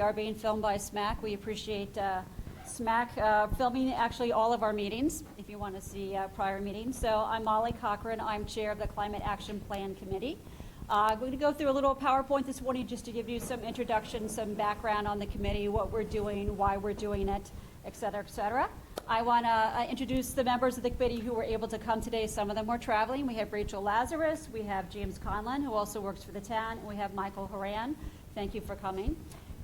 are being filmed by SMAC. We appreciate SMAC filming actually all of our meetings, if you want to see prior meetings. So I'm Molly Cochran. I'm chair of the Climate Action Plan Committee. I'm going to go through a little PowerPoint this morning just to give you some introduction, some background on the committee, what we're doing, why we're doing it, et cetera, et cetera. I want to introduce the members of the committee who were able to come today. Some of them were traveling. We have Rachel Lazarus, we have James Conlon, who also works for the town, and we have Michael Horan. Thank you for coming.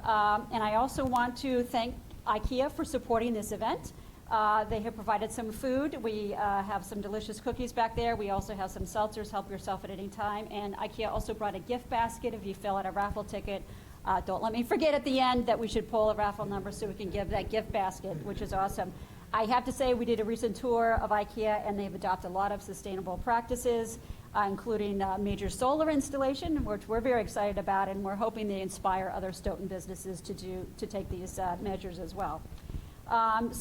And I also want to thank IKEA for supporting this event. They have provided some food. We have some delicious cookies back there. We also have some seltzers. Help yourself at any time. And IKEA also brought a gift basket if you fill out a raffle ticket. Don't let me forget at the end that we should pull a raffle number so we can give that gift basket, which is awesome. I have to say we did a recent tour of IKEA, and they've adopted a lot of sustainable practices, including major solar installation, which we're very excited about, and we're hoping they inspire other Stoughton businesses to take these measures as well. And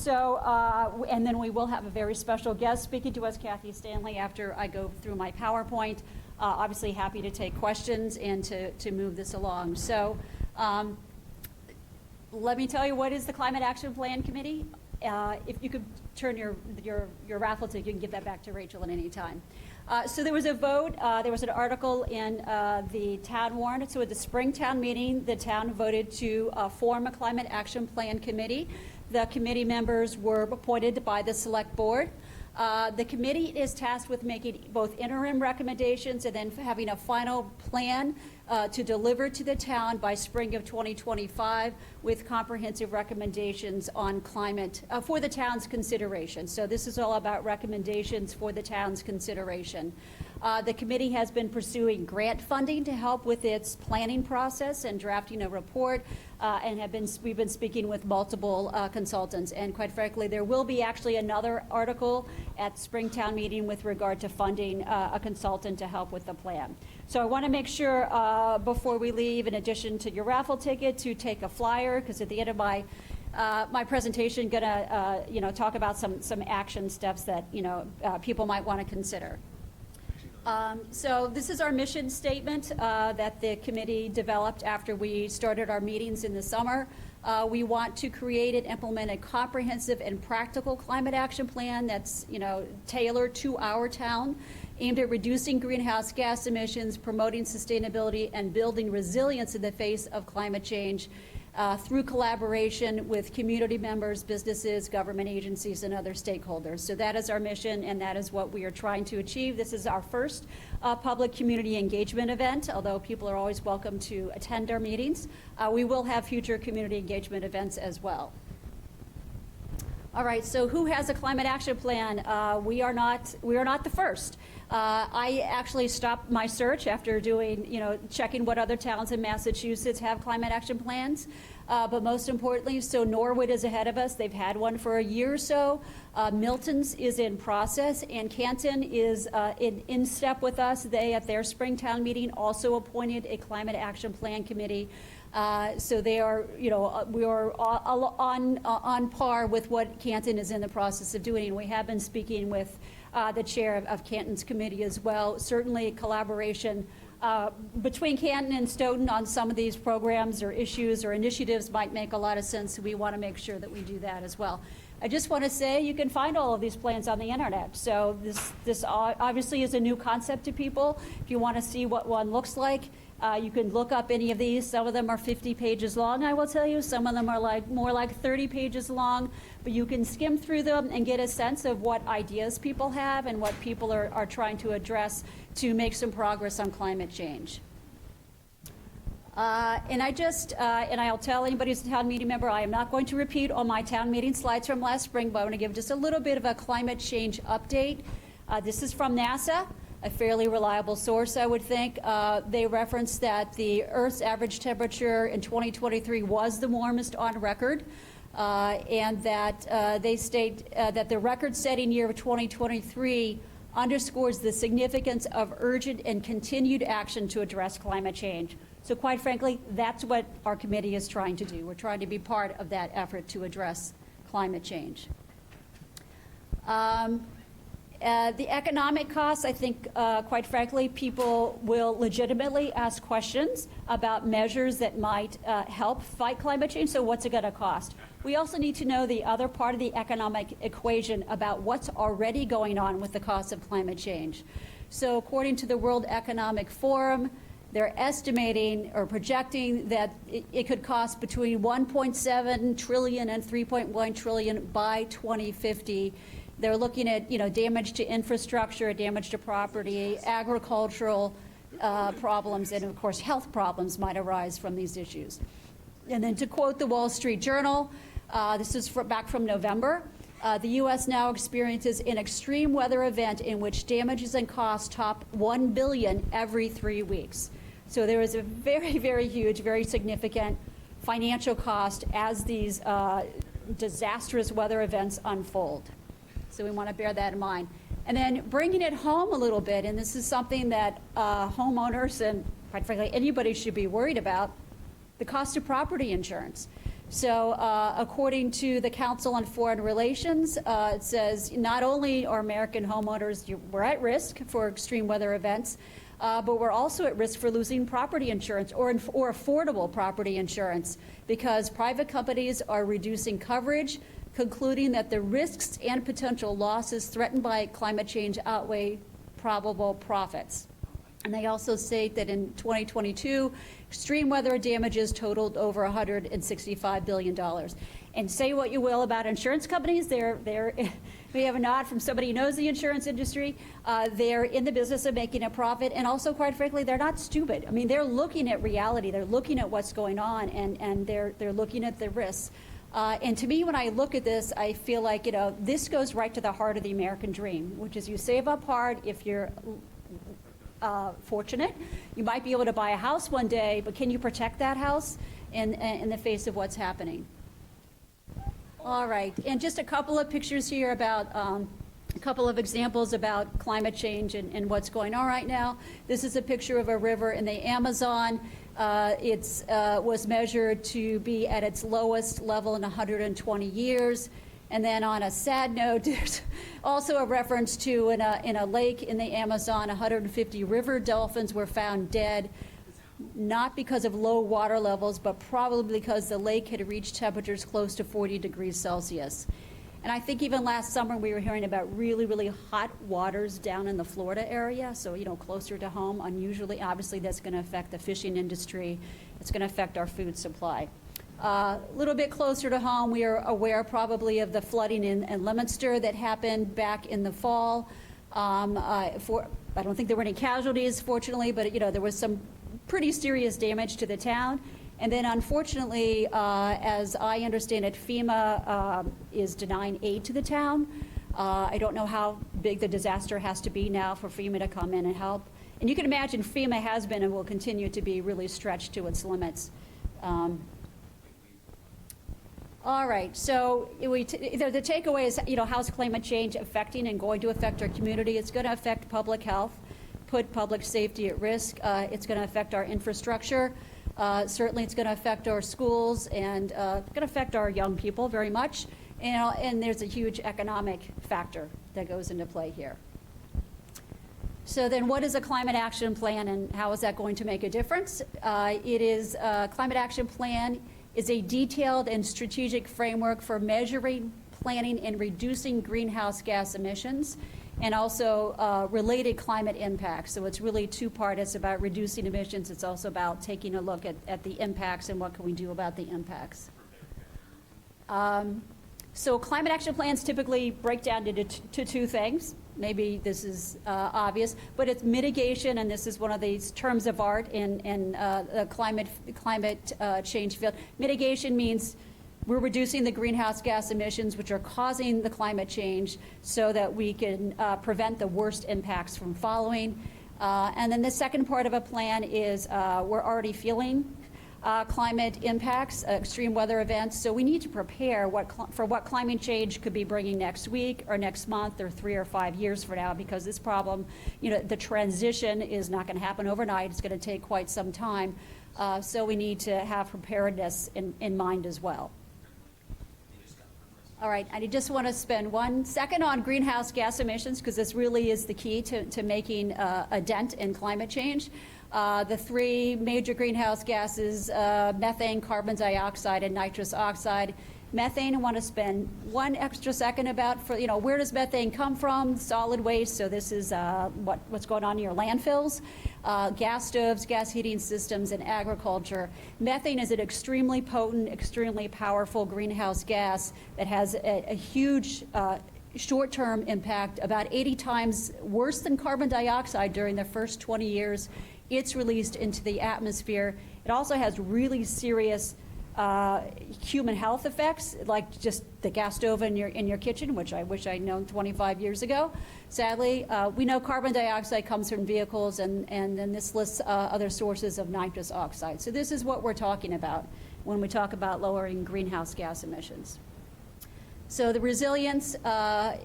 then we will have a very special guest speaking to us, Kathy Stanley, after I go through my PowerPoint. Obviously happy to take questions and to move this along. So let me tell you, what is the Climate Action Plan Committee? If you could turn your raffle ticket, you can give that back to Rachel at any time. So there was a vote, there was an article in the town warrant. So at the spring town meeting, the town voted to form a Climate Action Plan Committee. The committee members were appointed by the select board. The committee is tasked with making both interim recommendations and then having a final plan to deliver to the town by spring of 2025 with comprehensive recommendations on climate for the town's consideration. So this is all about recommendations for the town's consideration. The committee has been pursuing grant funding to help with its planning process and drafting a report, and we've been speaking with multiple consultants. And quite frankly, there will be actually another article at Springtown meeting with regard to funding a consultant to help with the plan. So I want to make sure before we leave, in addition to your raffle ticket, to take a flyer, because at the end of my presentation, gonna talk about some action steps that people might want to consider. So this is our mission statement that the committee developed after we started our meetings in the summer. We want to create and implement a comprehensive and practical climate action plan that's tailored to our town, aimed at reducing greenhouse gas emissions, promoting sustainability, and building resilience in the face of climate change through collaboration with community members, businesses, government agencies, and other stakeholders. So that is our mission, and that is what we are trying to achieve. This is our first public community engagement event, although people are always welcome to attend our meetings. We will have future community engagement events as well. All right, so who has a climate action plan? We are not the first. I actually stopped my search after checking what other towns in Massachusetts have climate action plans. But most importantly, so Norwood is ahead of us. They've had one for a year or so. Milton's is in process, and Canton is in step with us. They, at their Springtown meeting, also appointed a climate action plan committee. So they are, we are on par with what Canton is in the process of doing. We have been speaking with the chair of Canton's committee as well. Certainly collaboration between Canton and Stoughton on some of these programs or issues or initiatives might make a lot of sense. So we want to make sure that we do that as well. I just want to say you can find all of these plans on the internet. So this obviously is a new concept to people. If you want to see what one looks like, you can look up any of these. Some of them are 50 pages long, I will tell you. Some of them are more like 30 pages long. But you can skim through them and get a sense of what ideas people have and what people are trying to address to make some progress on climate change. And I'll tell anybody who's a town meeting member, I am not going to repeat all my town meeting slides from last spring, but I want to give just a little bit of a climate change update. This is from NASA, a fairly reliable source, I would think. They reference that the Earth's average temperature in 2023 was the warmest on record, and that they state that the record-setting year of 2023 underscores the significance of urgent and continued action to address climate change. So quite frankly, that's what our committee is trying to do. We're trying to be part of that effort to address climate change. The economic costs, I think, quite frankly, people will legitimately ask questions about measures that might help fight climate change. So what's it going to cost? We also need to know the other part of the economic equation about what's already going on with the cost of climate change. So according to the World Economic Forum, they're estimating or projecting that it could cost between 1.7 trillion and 3.1 trillion by 2050. They're looking at, damage to infrastructure, damage to property, agricultural problems, and of course health problems might arise from these issues. And then to quote the Wall Street Journal, this is back from November, the U.S. now experiences an extreme weather event in which damages and costs top $1 billion every 3 weeks. So there is a very, very huge, very significant financial cost as these disastrous weather events unfold. So we want to bear that in mind. And then bringing it home a little bit, and this is something that homeowners and, quite frankly, anybody should be worried about, the cost of property insurance. So according to the Council on Foreign Relations, it says not only are American homeowners, we're at risk for extreme weather events, but we're also at risk for losing property insurance or affordable property insurance because private companies are reducing coverage, concluding that the risks and potential losses threatened by climate change outweigh probable profits. And they also state that in 2022, extreme weather damages totaled over $165 billion. And say what you will about insurance companies, we have a nod from somebody who knows the insurance industry. They're in the business of making a profit, and also, quite frankly, they're not stupid. I mean, they're looking at reality. They're looking at what's going on, and they're looking at the risks. And to me, when I look at this, I feel like, this goes right to the heart of the American dream, which is you save up hard if you're fortunate. You might be able to buy a house one day, but can you protect that house in the face of what's happening? All right, and just a couple of pictures here about a couple of examples about climate change and what's going on right now. This is a picture of a river in the Amazon. It was measured to be at its lowest level in 120 years. And then on a sad note, there's also a reference to in a lake in the Amazon, 150 river dolphins were found dead, not because of low water levels, but probably because the lake had reached temperatures close to 40 degrees Celsius. And I think even last summer we were hearing about really, really hot waters down in the Florida area, so closer to home. Unusually, obviously, that's going to affect the fishing industry. It's going to affect our food supply. A little bit closer to home, we are aware probably of the flooding in Leominster that happened back in the fall. I don't think there were any casualties, fortunately, but there was some pretty serious damage to the town. And then, unfortunately, as I understand it, FEMA is denying aid to the town. I don't know how big the disaster has to be now for FEMA to come in and help. And you can imagine FEMA has been and will continue to be really stretched to its limits. All right, so the takeaway is, how's climate change affecting and going to affect our community? It's going to affect public health, put public safety at risk. It's going to affect our infrastructure. Certainly, it's going to affect our schools and going to affect our young people very much. And there's a huge economic factor that goes into play here. So then what is a climate action plan and how is that going to make a difference? Climate action plan is a detailed and strategic framework for measuring, planning, and reducing greenhouse gas emissions and also related climate impacts. So it's really two-part. It's about reducing emissions. It's also about taking a look at the impacts and what can we do about the impacts. So climate action plans typically break down to two things. Maybe this is obvious, but it's mitigation, and this is one of these terms of art in the climate change field. Mitigation means we're reducing the greenhouse gas emissions which are causing the climate change so that we can prevent the worst impacts from following. And then the second part of a plan is we're already feeling climate impacts, extreme weather events. So we need to prepare for what climate change could be bringing next week or next month or 3 or 5 years from now, because this problem, the transition is not going to happen overnight. It's going to take quite some time. So we need to have preparedness in mind as well. All right, I just want to spend 1 second on greenhouse gas emissions, because this really is the key to making a dent in climate change. The 3 major greenhouse gases, methane, carbon dioxide, and nitrous oxide. Methane, I want to spend 1 extra second about, for, where does methane come from? Solid waste, so this is what's going on in your landfills. Gas stoves, gas heating systems, and agriculture. Methane is an extremely potent, extremely powerful greenhouse gas that has a huge short-term impact, about 80 times worse than carbon dioxide during the first 20 years it's released into the atmosphere. It also has really serious human health effects, like just the gas stove in your kitchen, which I wish I'd known 25 years ago. Sadly, we know carbon dioxide comes from vehicles, and then this lists other sources of nitrous oxide. So this is what we're talking about when we talk about lowering greenhouse gas emissions. So the resilience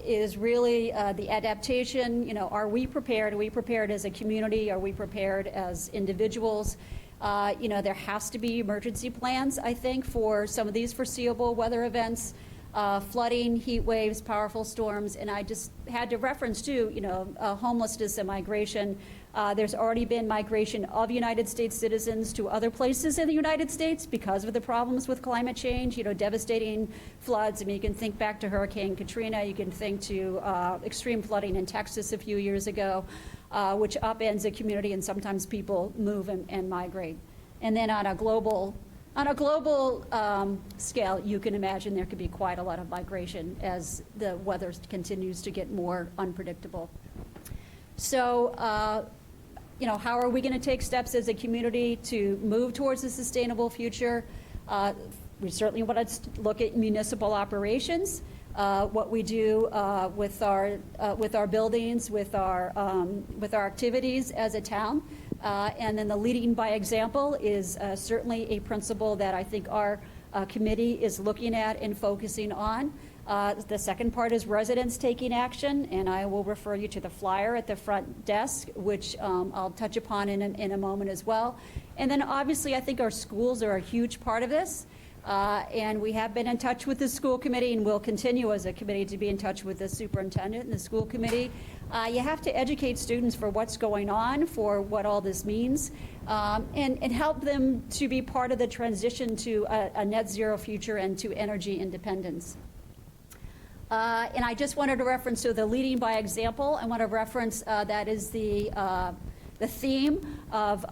is really the adaptation. Are we prepared? Are we prepared as a community? Are we prepared as individuals? There has to be emergency plans, I think, for some of these foreseeable weather events, flooding, heat waves, powerful storms, and I just had to reference too, homelessness and migration. There's already been migration of United States citizens to other places in the United States because of the problems with climate change, devastating floods. I mean, you can think back to Hurricane Katrina, you can think to extreme flooding in Texas a few years ago, which upends a community, and sometimes people move and migrate. And then on a global scale, you can imagine there could be quite a lot of migration as the weather continues to get more unpredictable. So, how are we going to take steps as a community to move towards a sustainable future? We certainly want to look at municipal operations, what we do with our buildings, with our activities as a town. And then the leading by example is certainly a principle that I think our committee is looking at and focusing on. The second part is residents taking action, and I will refer you to the flyer at the front desk, which I'll touch upon in a moment as well. And then obviously I think our schools are a huge part of this. And we have been in touch with the school committee, and we'll continue as a committee to be in touch with the superintendent and the school committee. You have to educate students for what's going on, for what all this means, and help them to be part of the transition to a net zero future and to energy independence. And I just wanted to reference, so the leading by example, I want to reference that is the theme of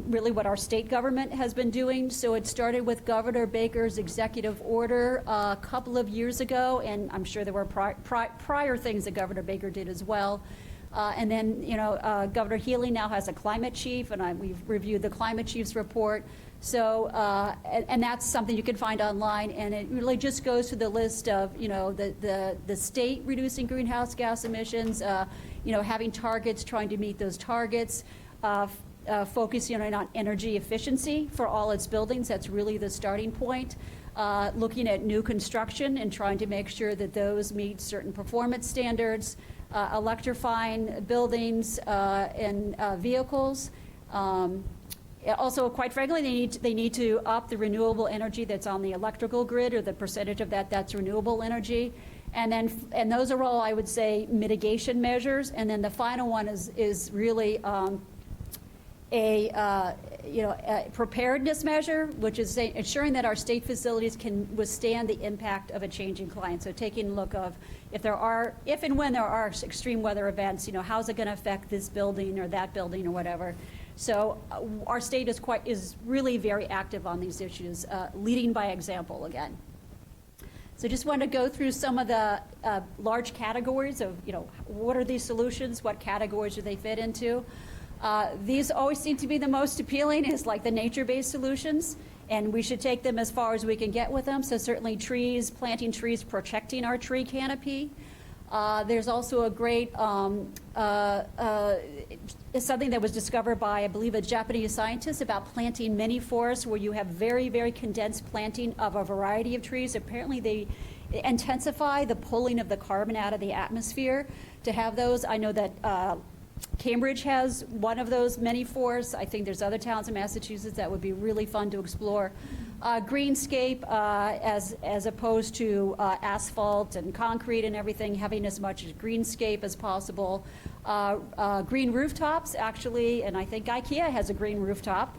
really what our state government has been doing. So it started with Governor Baker's executive order a couple of years ago, and I'm sure there were prior things that Governor Baker did as well. And then, Governor Healy now has a climate chief, and we've reviewed the climate chief's report. So, and that's something you can find online, and it really just goes to the list of, the state reducing greenhouse gas emissions, having targets, trying to meet those targets, focusing on energy efficiency for all its buildings. That's really the starting point. Looking at new construction and trying to make sure that those meet certain performance standards, electrifying buildings and vehicles. Also, quite frankly, they need to up the renewable energy that's on the electrical grid, or the percentage of that's renewable energy. And those are all, I would say, mitigation measures. And then the final one is really a preparedness measure, which is ensuring that our state facilities can withstand the impact of a changing climate. So taking a look of if and when there are extreme weather events, how's it going to affect this building or that building or whatever. So our state is really very active on these issues, leading by example again. So just want to go through some of the large categories of, what are these solutions? What categories do they fit into? These always seem to be the most appealing, is like the nature-based solutions, and we should take them as far as we can get with them. So certainly trees, planting trees, protecting our tree canopy. There's also a great, something that was discovered by, I believe, a Japanese scientist about planting mini forests, where you have very, very condensed planting of a variety of trees. Apparently they intensify the pulling of the carbon out of the atmosphere to have those. I know that Cambridge has one of those mini forests. I think there's other towns in Massachusetts that would be really fun to explore. greenscape as opposed to asphalt and concrete and everything, having as much greenscape as possible. Green rooftops, actually, and I think IKEA has a green rooftop,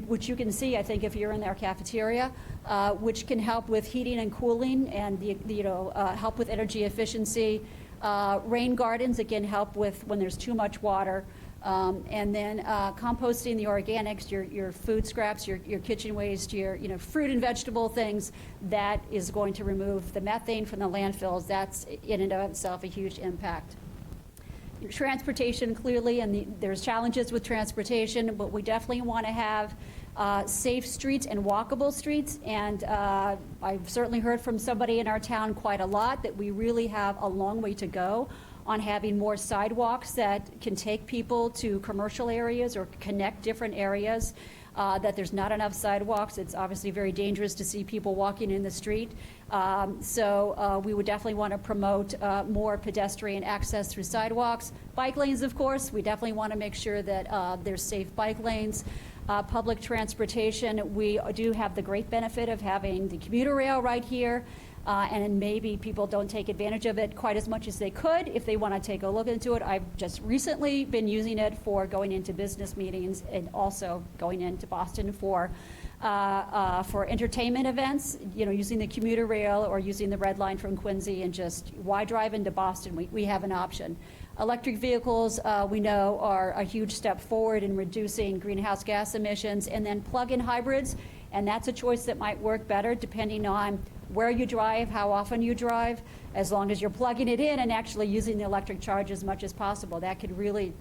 which you can see, I think, if you're in their cafeteria, which can help with heating and cooling and help with energy efficiency. Rain gardens, again, help with when there's too much water. And then composting the organics, your food scraps, your kitchen waste, your fruit and vegetable things, that is going to remove the methane from the landfills. That's in and of itself a huge impact. Transportation, clearly, and there's challenges with transportation, but we definitely want to have safe streets and walkable streets. And I've certainly heard from somebody in our town quite a lot that we really have a long way to go on having more sidewalks that can take people to commercial areas or connect different areas, that there's not enough sidewalks. It's obviously very dangerous to see people walking in the street. So we would definitely want to promote more pedestrian access through sidewalks. Bike lanes, of course, we definitely want to make sure that there's safe bike lanes. Public transportation, we do have the great benefit of having the commuter rail right here. And maybe people don't take advantage of it quite as much as they could if they want to take a look into it. I've just recently been using it for going into business meetings and also going into Boston for entertainment events, using the commuter rail or using the Red Line from Quincy, and just why drive into Boston? We have an option. Electric vehicles, we know, are a huge step forward in reducing greenhouse gas emissions, and then plug-in hybrids, and that's a choice that might work better depending on where you drive, how often you drive, as long as you're plugging it in and actually using the electric charge as much as possible. That could really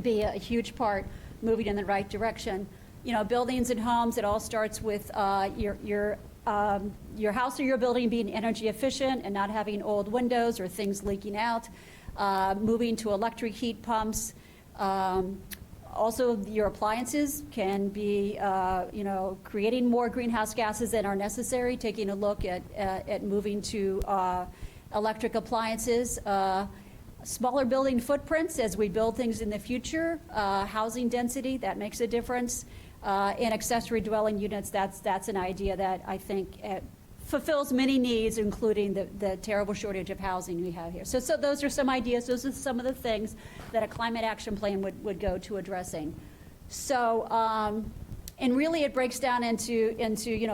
be a huge part moving in the right direction. Buildings and homes, it all starts with your house or your building being energy efficient and not having old windows or things leaking out, moving to electric heat pumps. Also, your appliances can be, creating more greenhouse gases than are necessary, taking a look at moving to electric appliances. Smaller building footprints as we build things in the future. Housing density, that makes a difference. And accessory dwelling units, that's an idea that I think fulfills many needs, including the terrible shortage of housing we have here. So those are some ideas. Those are some of the things that a climate action plan would go to addressing. So, and really it breaks down into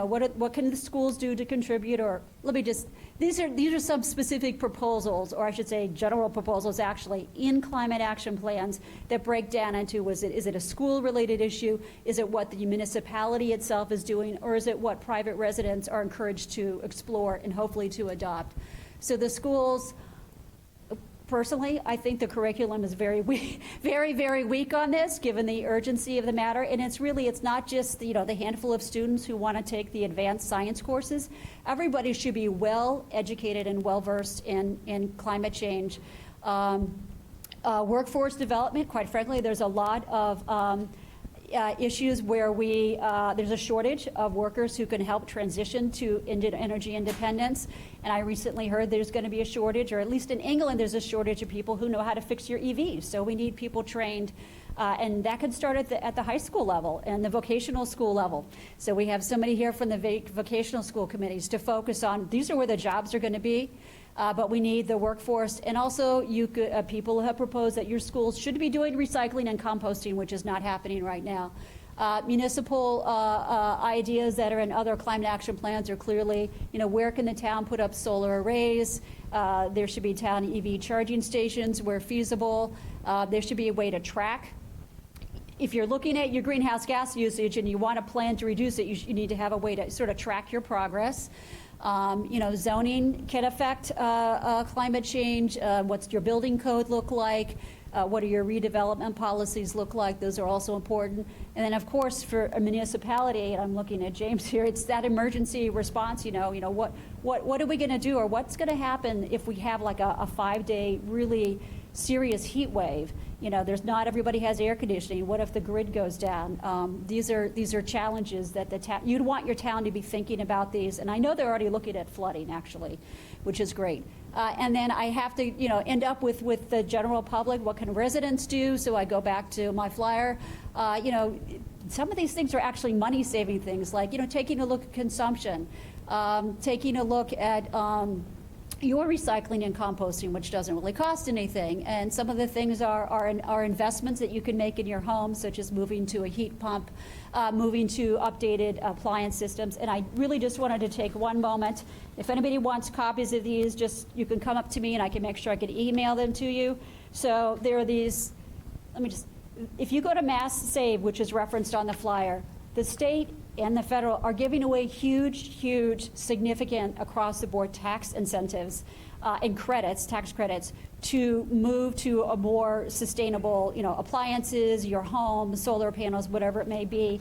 what can the schools do to contribute, or let me just, these are some specific proposals, or I should say general proposals actually, in climate action plans that break down into, is it a school-related issue? Is it what the municipality itself is doing? Or is it what private residents are encouraged to explore and hopefully to adopt? So the schools, personally, I think the curriculum is very weak, very, very weak on this, given the urgency of the matter. And it's not just the handful of students who want to take the advanced science courses. Everybody should be well educated and well versed in climate change. Workforce development, quite frankly, there's a lot of issues where there's a shortage of workers who can help transition to energy independence. And I recently heard there's going to be a shortage, or at least in England, there's a shortage of people who know how to fix your EVs. So we need people trained, and that could start at the high school level and the vocational school level. So we have somebody here from the vocational school committees to focus on, these are where the jobs are going to be. But we need the workforce, and also people have proposed that your schools should be doing recycling and composting, which is not happening right now. Municipal ideas that are in other climate action plans are clearly, where can the town put up solar arrays? There should be town EV charging stations where feasible. There should be a way to track. If you're looking at your greenhouse gas usage and you want to plan to reduce it, you need to have a way to sort of track your progress. Zoning can affect climate change. What's your building code look like? What do your redevelopment policies look like? Those are also important. And then, of course, for a municipality, and I'm looking at James here, it's that emergency response. What are we going to do, or what's going to happen if we have like a 5-day really serious heat wave? There's not everybody has air conditioning. What if the grid goes down? These are challenges that you'd want your town to be thinking about these. And I know they're already looking at flooding, actually, which is great. And then I have to, end up with the general public. What can residents do? So I go back to my flyer. Some of these things are actually money-saving things, like, taking a look at consumption, taking a look at your recycling and composting, which doesn't really cost anything. And some of the things are investments that you can make in your home, such as moving to a heat pump, moving to updated appliance systems. And I really just wanted to take one moment. If anybody wants copies of these, you can come up to me and I can make sure I can email them to you. So there are these, if you go to Mass Save, which is referenced on the flyer, the state and the federal are giving away huge, significant across-the-board tax incentives and tax credits, to move to a more sustainable, appliances, your home, solar panels, whatever it may be.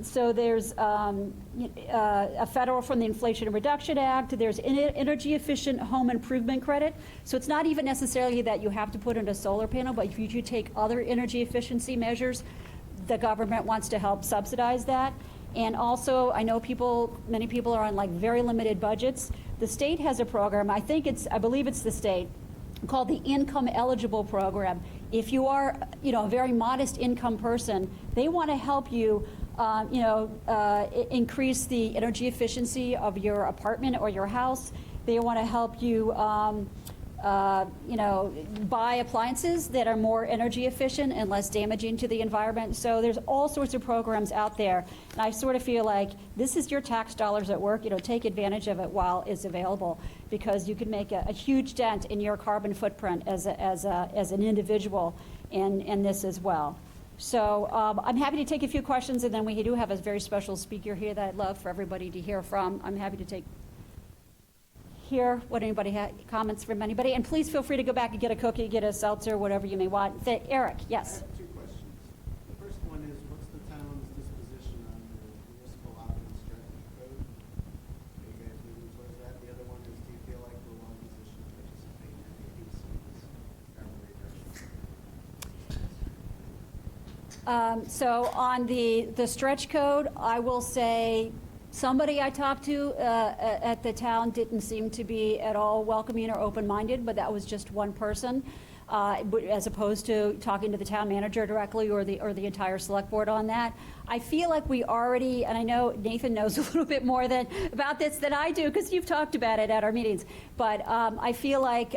So there's a federal from the Inflation Reduction Act. There's energy efficient home improvement credit. So it's not even necessarily that you have to put in a solar panel, but if you take other energy efficiency measures, the government wants to help subsidize that. And also, I know many people are on very limited budgets. The state has a program, I believe it's the state, called the Income Eligible Program. If you are, a very modest income person, they want to help you, increase the energy efficiency of your apartment or your house. They want to help you, buy appliances that are more energy efficient and less damaging to the environment. So there's all sorts of programs out there. And I sort of feel like this is your tax dollars at work. Take advantage of it while it's available, because you can make a huge dent in your carbon footprint as an individual in this as well. So I'm happy to take a few questions, and then we do have a very special speaker here that I'd love for everybody to hear from. I'm happy to hear what anybody comments from anybody, and please feel free to go back and get a cookie, get a seltzer, whatever you may want. Eric, yes. I have two questions. The first one is, what's the town's disposition on the municipal option strategy code? Are you guys moving towards that? The other one is, do you feel like we're well positioned to participate in any of these government reductions? So on the stretch code, I will say somebody I talked to at the town didn't seem to be at all welcoming or open-minded, but that was just one person, as opposed to talking to the town manager directly or the entire select board on that. I feel like we already, and I know Nathan knows a little bit more about this than I do, because you've talked about it at our meetings, but I feel like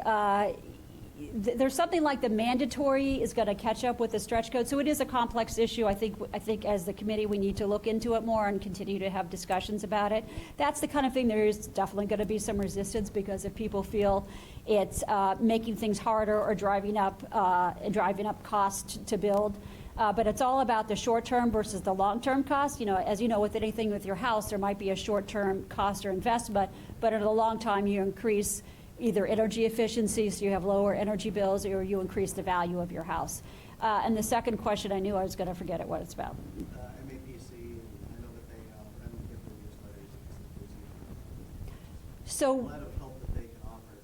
there's something like the mandatory is going to catch up with the stretch code. So it is a complex issue. I think as the committee, we need to look into it more and continue to have discussions about it. That's the kind of thing, there is definitely going to be some resistance, because if people feel it's making things harder or driving up cost to build. But it's all about the short-term versus the long-term cost. As you know, with anything with your house, there might be a short-term cost or investment, but in the long time, you increase either energy efficiency, so you have lower energy bills, or you increase the value of your house. And the second question, I knew I was going to forget it, what it's about. MAPC, I know that they get the newsletters. So, a lot of help that they can offer.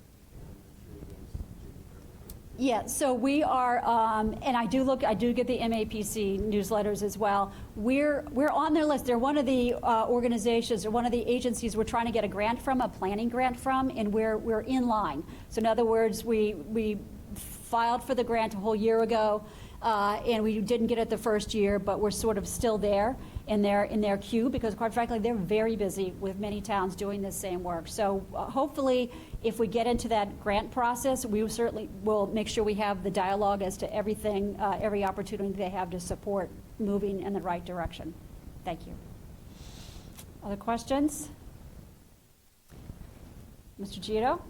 yeah, so we are, and I do get the MAPC newsletters as well. We're on their list. They're one of the organizations or one of the agencies we're trying to get a grant from, a planning grant from, and we're in line. So in other words, we filed for the grant a whole year ago, and we didn't get it the first year, but we're sort of still there in their queue, because quite frankly, they're very busy with many towns doing this same work. So hopefully, if we get into that grant process, we certainly will make sure we have the dialogue as to everything, every opportunity they have to support moving in the right direction. Thank you. Other questions? Mr. Gito?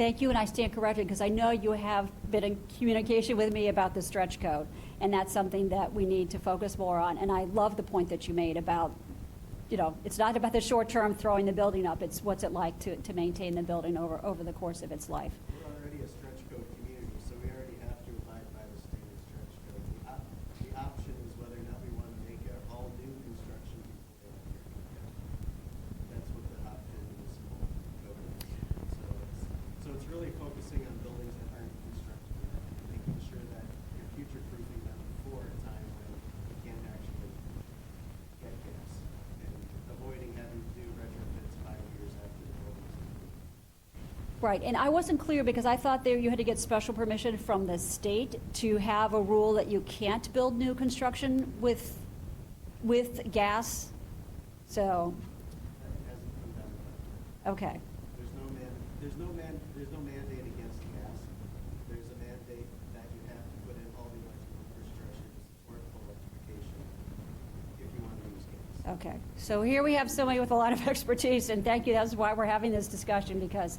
Thank you, and I stand corrected, because I know you have been in communication with me about the stretch code, and that's something that we need to focus more on. And I love the point that you made about, it's not about the short term throwing the building up, it's what's it like to maintain the building over the course of its life. We're already a stretch code community, so we already have to abide by the standard stretch code. The option is whether or not we want to make it all new construction before we have to. That's what the option municipal code is. So it's really focusing on buildings that aren't constructed yet, and making sure that you're future-proofing them for a time when you can't actually get gas, and avoiding having to do retrofits 5 years after the building's completed. Right, and I wasn't clear because I thought there you had to get special permission from the state to have a rule that you can't build new construction with gas, so, That hasn't come down to that. okay. There's no mandate against gas. There's a mandate that you have to put in all the electrical infrastructure to support full electrification if you want to use gas. Okay, so here we have somebody with a lot of expertise, and thank you, that's why we're having this discussion, because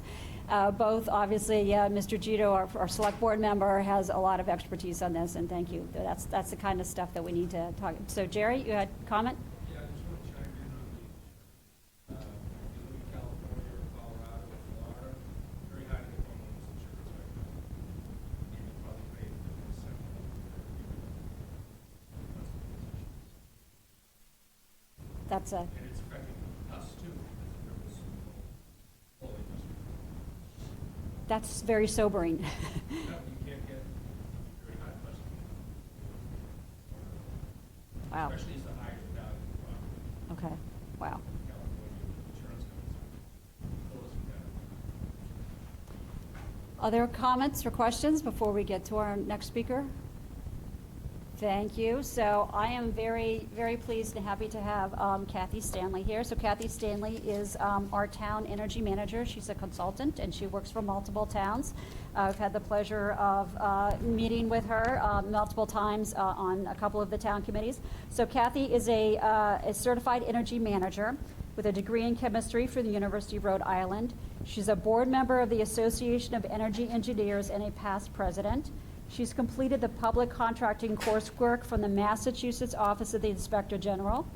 both, obviously, Mr. Gito, our select board member, has a lot of expertise on this, and thank you. That's the kind of stuff that we need to talk. So Jerry, you had a comment? Yeah, I just want to chime in on the, if you live in California or Colorado or Florida, very high to get homeowners insurance right now. And you'll probably pay 50% of it. That's a, And it's affecting us too, because there was all industry. that's very sobering. No, you can't get very high prices. Wow, Especially as the higher value property. okay, wow. California insurance companies. Bill isn't bad. Other comments or questions before we get to our next speaker? Thank you. So I am very, very pleased and happy to have Kathy Stanley here. So Kathy Stanley is our town energy manager. She's a consultant, and she works for multiple towns. I've had the pleasure of meeting with her multiple times on a couple of the town committees. So Kathy is a certified energy manager with a degree in chemistry from the University of Rhode Island. She's a board member of the Association of Energy Engineers and a past president. She's completed the public contracting coursework from the Massachusetts Office of the Inspector General.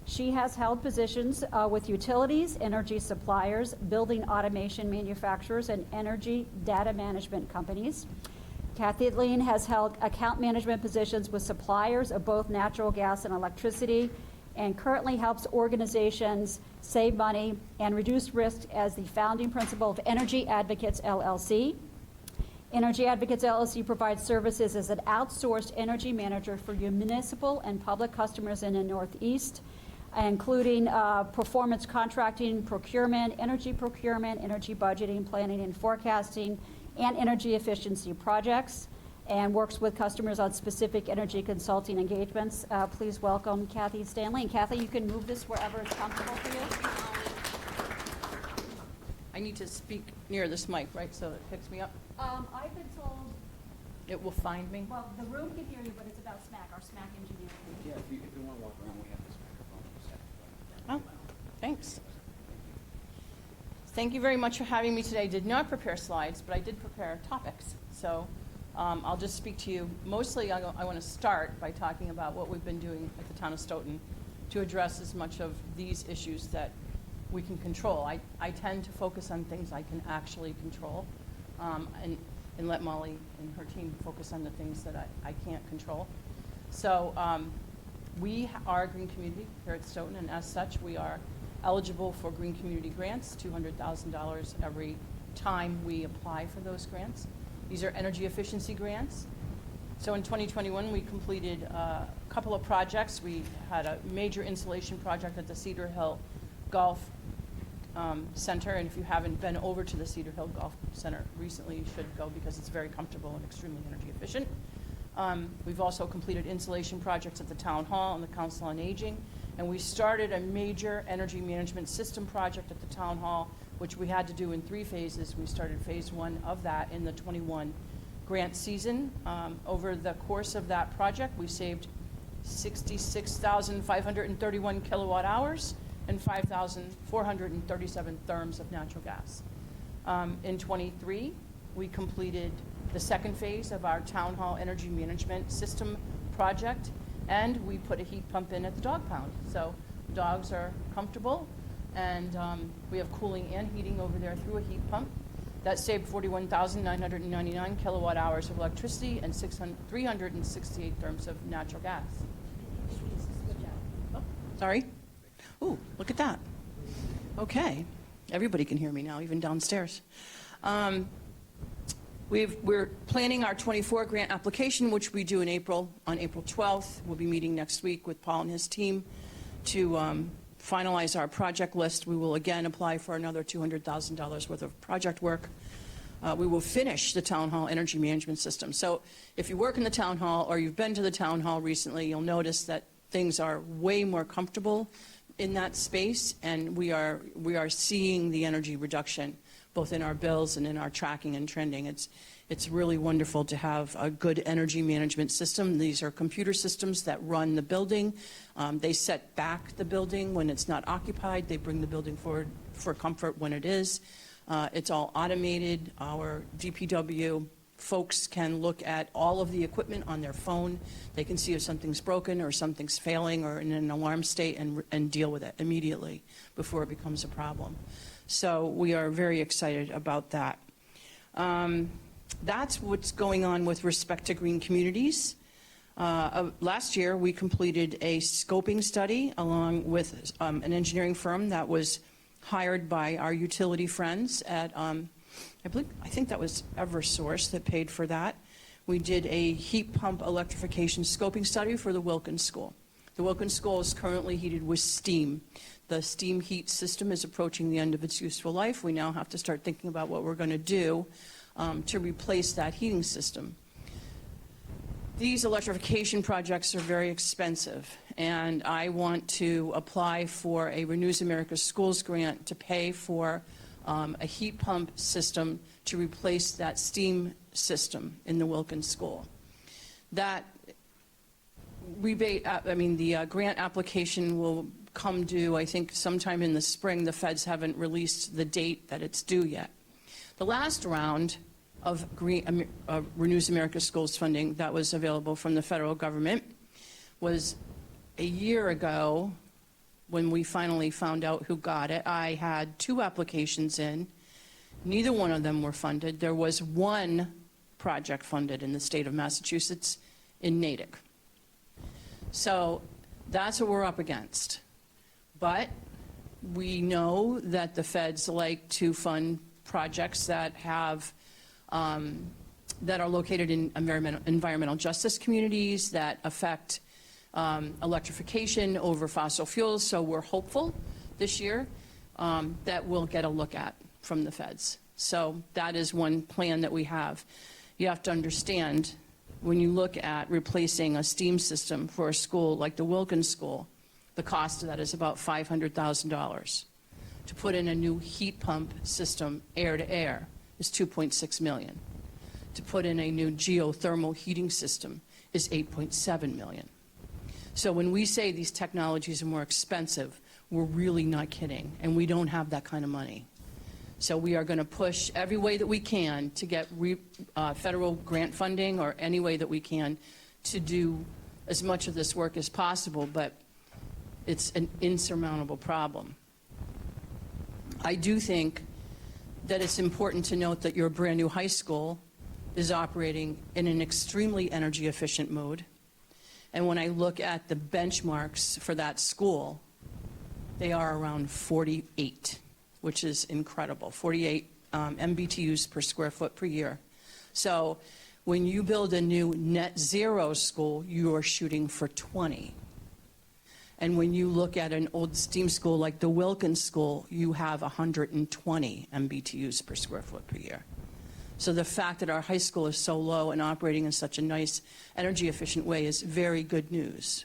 She has held positions with utilities, energy suppliers, building automation manufacturers, and energy data management companies. Kathleen has held account management positions with suppliers of both natural gas and electricity, and currently helps organizations save money and reduce risk as the founding principal of Energy Advocates, LLC. Energy Advocates LLC provides services as an outsourced energy manager for your municipal and public customers in the Northeast, including performance contracting, procurement, energy budgeting, planning and forecasting, and energy efficiency projects, and works with customers on specific energy consulting engagements. Please welcome Kathy Stanley. And Kathy, you can move this wherever it's comfortable for you. I need to speak near this mic, right, so it picks me up? I've been told, It will find me? well, the room can hear you, but it's about SMAC, our SMAC engineer. Yeah, if you want to walk around, we have this microphone. Oh, thanks. Thank you very much for having me today. I did not prepare slides, but I did prepare topics. So I'll just speak to you. Mostly, I want to start by talking about what we've been doing at the town of Stoughton to address as much of these issues that we can control. I tend to focus on things I can actually control, and let Molly and her team focus on the things that I can't control. So we are a green community here at Stoughton, and as such, we are eligible for green community grants, $200,000 every time we apply for those grants. These are energy efficiency grants. So in 2021, we completed a couple of projects. We had a major insulation project at the Cedar Hill Golf Center, and if you haven't been over to the Cedar Hill Golf Center recently, you should go because it's very comfortable and extremely energy efficient. We've also completed insulation projects at the Town Hall and the Council on Aging, and we started a major energy management system project at the Town Hall, which we had to do in 3 phases. We started phase 1 of that in the 21 grant season. Over the course of that project, we saved 66,531 kilowatt hours and 5,437 therms of natural gas. In '23, we completed the second phase of our Town Hall Energy Management System project, and we put a heat pump in at the dog pound. So dogs are comfortable, and we have cooling and heating over there through a heat pump. That saved 41,999 kilowatt hours of electricity and 368 therms of natural gas. Oh, sorry. Ooh, look at that. Okay. Everybody can hear me now, even downstairs. We're planning our 24 grant application, which we do in April, on April 12th. We'll be meeting next week with Paul and his team to finalize our project list. We will again apply for another $200,000 worth of project work. We will finish the Town Hall Energy Management System. So if you work in the Town Hall or you've been to the Town Hall recently, you'll notice that things are way more comfortable in that space, and we are seeing the energy reduction both in our bills and in our tracking and trending. It's really wonderful to have a good energy management system. These are computer systems that run the building. They set back the building when it's not occupied. They bring the building forward for comfort when it is. It's all automated. Our DPW folks can look at all of the equipment on their phone. They can see if something's broken or something's failing or in an alarm state and deal with it immediately before it becomes a problem. So we are very excited about that. That's what's going on with respect to green communities. Last year, we completed a scoping study along with an engineering firm that was hired by our utility friends at, I think that was Eversource that paid for that. We did a heat pump electrification scoping study for the Wilkins School. The Wilkins School is currently heated with steam. The steam heat system is approaching the end of its useful life. We now have to start thinking about what we're going to do to replace that heating system. These electrification projects are very expensive, and I want to apply for a Renews America Schools grant to pay for a heat pump system to replace that steam system in the Wilkins School. That rebate, the grant application will come due, I think, sometime in the spring. The feds haven't released the date that it's due yet. The last round of Renews America Schools funding that was available from the federal government was a year ago when we finally found out who got it. I had 2 applications in. Neither one of them were funded. There was one project funded in the state of Massachusetts in Natick. So that's what we're up against. But we know that the feds like to fund projects that have that are located in environmental justice communities that affect electrification over fossil fuels. So we're hopeful this year that we'll get a look at from the feds. So that is one plan that we have. You have to understand, when you look at replacing a steam system for a school like the Wilkins School, the cost of that is about $500,000. To put in a new heat pump system, air to air, is $2.6 million. To put in a new geothermal heating system is $8.7 million. So when we say these technologies are more expensive, we're really not kidding, and we don't have that kind of money. So we are going to push every way that we can to get federal grant funding, or any way that we can, to do as much of this work as possible, but it's an insurmountable problem. I do think that it's important to note that your brand new high school is operating in an extremely energy efficient mode. And when I look at the benchmarks for that school, they are around 48, which is incredible, 48 MBTUs per square foot per year. So when you build a new net zero school, you are shooting for 20. And when you look at an old steam school like the Wilkins School, you have 120 MBTUs per square foot per year. So the fact that our high school is so low and operating in such a nice, energy efficient way is very good news.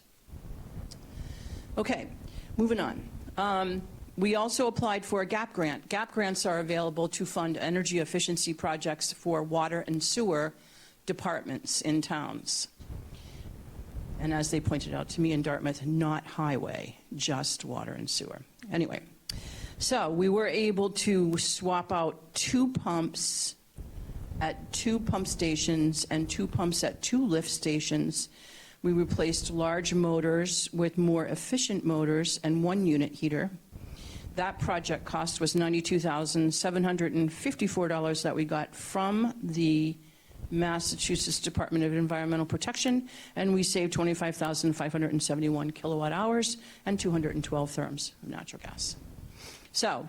Okay, moving on. We also applied for a GAP grant. GAP grants are available to fund energy efficiency projects for water and sewer departments in towns. And as they pointed out to me in Dartmouth, not highway, just water and sewer. Anyway, So we were able to swap out 2 pumps at 2 pump stations and 2 pumps at 2 lift stations. We replaced large motors with more efficient motors and 1 unit heater. That project cost was $92,754 that we got from the Massachusetts Department of Environmental Protection, and we saved 25,571 kilowatt hours and 212 therms of natural gas. So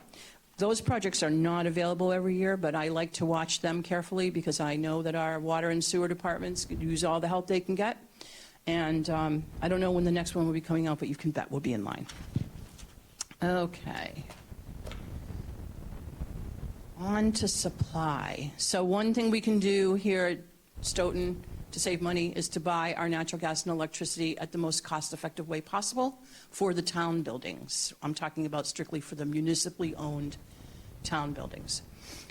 those projects are not available every year, but I like to watch them carefully because I know that our water and sewer departments could use all the help they can get. And I don't know when the next one will be coming out, but you can bet we'll be in line. Okay. On to supply. So one thing we can do here at Stoughton to save money is to buy our natural gas and electricity at the most cost-effective way possible for the town buildings. I'm talking about strictly for the municipally owned town buildings.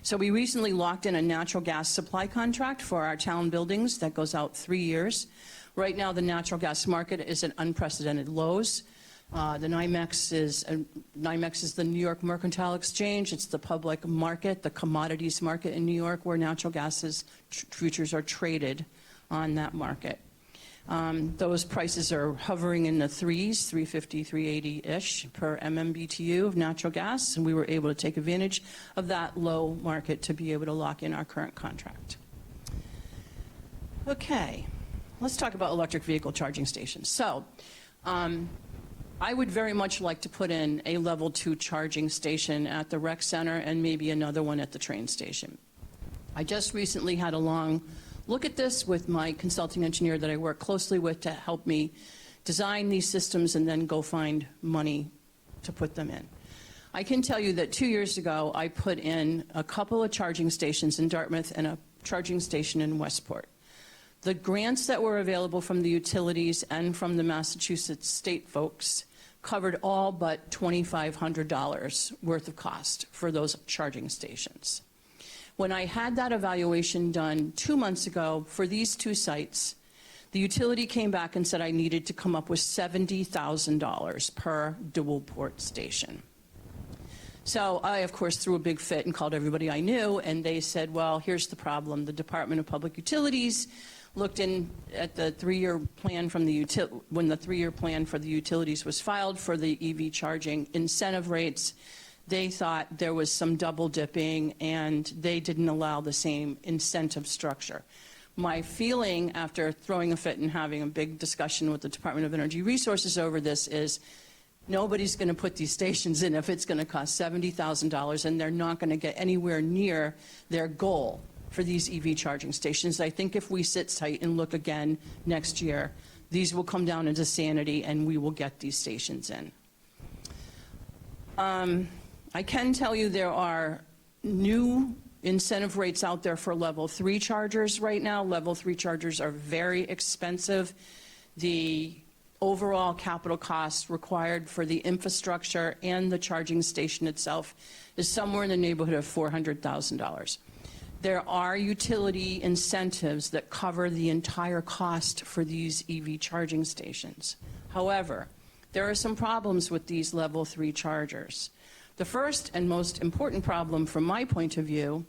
So we recently locked in a natural gas supply contract for our town buildings that goes out 3 years. Right now, the natural gas market is at unprecedented lows. The NYMEX is the New York Mercantile Exchange. It's the public market, the commodities market in New York, where natural gas futures are traded on that market. Those prices are hovering in the 3s, 350, 380-ish per MMBTU of natural gas, and we were able to take advantage of that low market to be able to lock in our current contract. Okay, let's talk about electric vehicle charging stations. So, I would very much like to put in a level 2 charging station at the rec center and maybe another one at the train station. I just recently had a long look at this with my consulting engineer that I work closely with to help me design these systems and then go find money to put them in. I can tell you that 2 years ago, I put in a couple of charging stations in Dartmouth and a charging station in Westport. The grants that were available from the utilities and from the Massachusetts state folks covered all but $2,500 worth of cost for those charging stations. When I had that evaluation done 2 months ago for these 2 sites, the utility came back and said I needed to come up with $70,000 per dual port station. So I, of course, threw a big fit and called everybody I knew, and they said, well, here's the problem. The Department of Public Utilities looked in at the 3-year plan from the when the 3-year plan for the utilities was filed for the EV charging incentive rates. They thought there was some double dipping, and they didn't allow the same incentive structure. My feeling after throwing a fit and having a big discussion with the Department of Energy Resources over this is nobody's going to put these stations in if it's going to cost $70,000, and they're not going to get anywhere near their goal for these EV charging stations. I think if we sit tight and look again next year, these will come down into sanity and we will get these stations in. I can tell you there are new incentive rates out there for level 3 chargers right now. Level 3 chargers are very expensive. The overall capital cost required for the infrastructure and the charging station itself is somewhere in the neighborhood of $400,000. There are utility incentives that cover the entire cost for these EV charging stations. However, there are some problems with these level 3 chargers. The first and most important problem from my point of view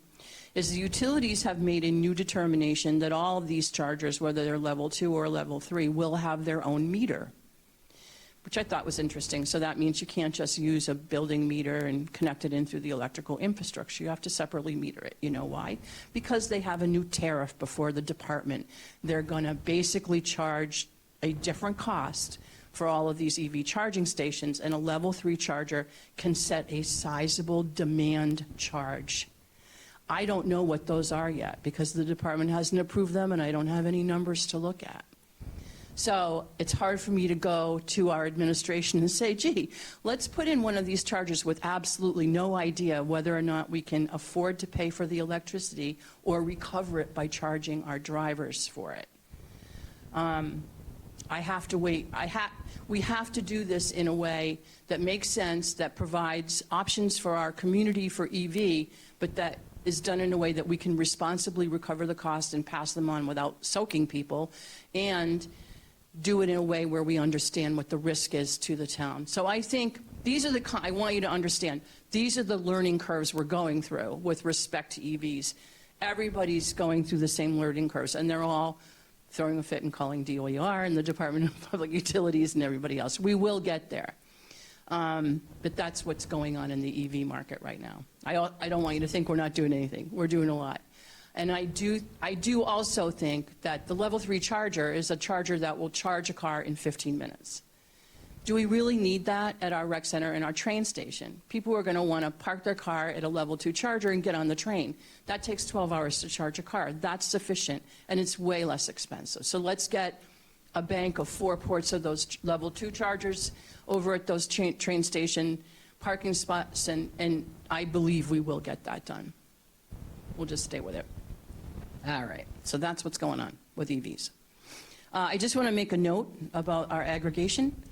is the utilities have made a new determination that all of these chargers, whether they're level 2 or level 3, will have their own meter, which I thought was interesting. So that means you can't just use a building meter and connect it in through the electrical infrastructure. You have to separately meter it. You know why? Because they have a new tariff before the department. They're going to basically charge a different cost for all of these EV charging stations, and a level 3 charger can set a sizable demand charge. I don't know what those are yet because the department hasn't approved them and I don't have any numbers to look at. So it's hard for me to go to our administration and say, gee, let's put in one of these chargers with absolutely no idea whether or not we can afford to pay for the electricity or recover it by charging our drivers for it. I have to wait. We have to do this in a way that makes sense, that provides options for our community for EV, but that is done in a way that we can responsibly recover the cost and pass them on without soaking people, and do it in a way where we understand what the risk is to the town. So I think these are I want you to understand, these are the learning curves we're going through with respect to EVs. Everybody's going through the same learning curves, and they're all throwing a fit and calling DOER and the Department of Public Utilities and everybody else. We will get there. But that's what's going on in the EV market right now. I don't want you to think we're not doing anything. We're doing a lot. And I do also think that the level 3 charger is a charger that will charge a car in 15 minutes. Do we really need that at our rec center and our train station? People are going to want to park their car at a level 2 charger and get on the train. That takes 12 hours to charge a car. That's sufficient, and it's way less expensive. So let's get a bank of 4 ports of those level 2 chargers over at those train station parking spots, and I believe we will get that done. We'll just stay with it. All right, so that's what's going on with EVs. I just want to make a note about our aggregation.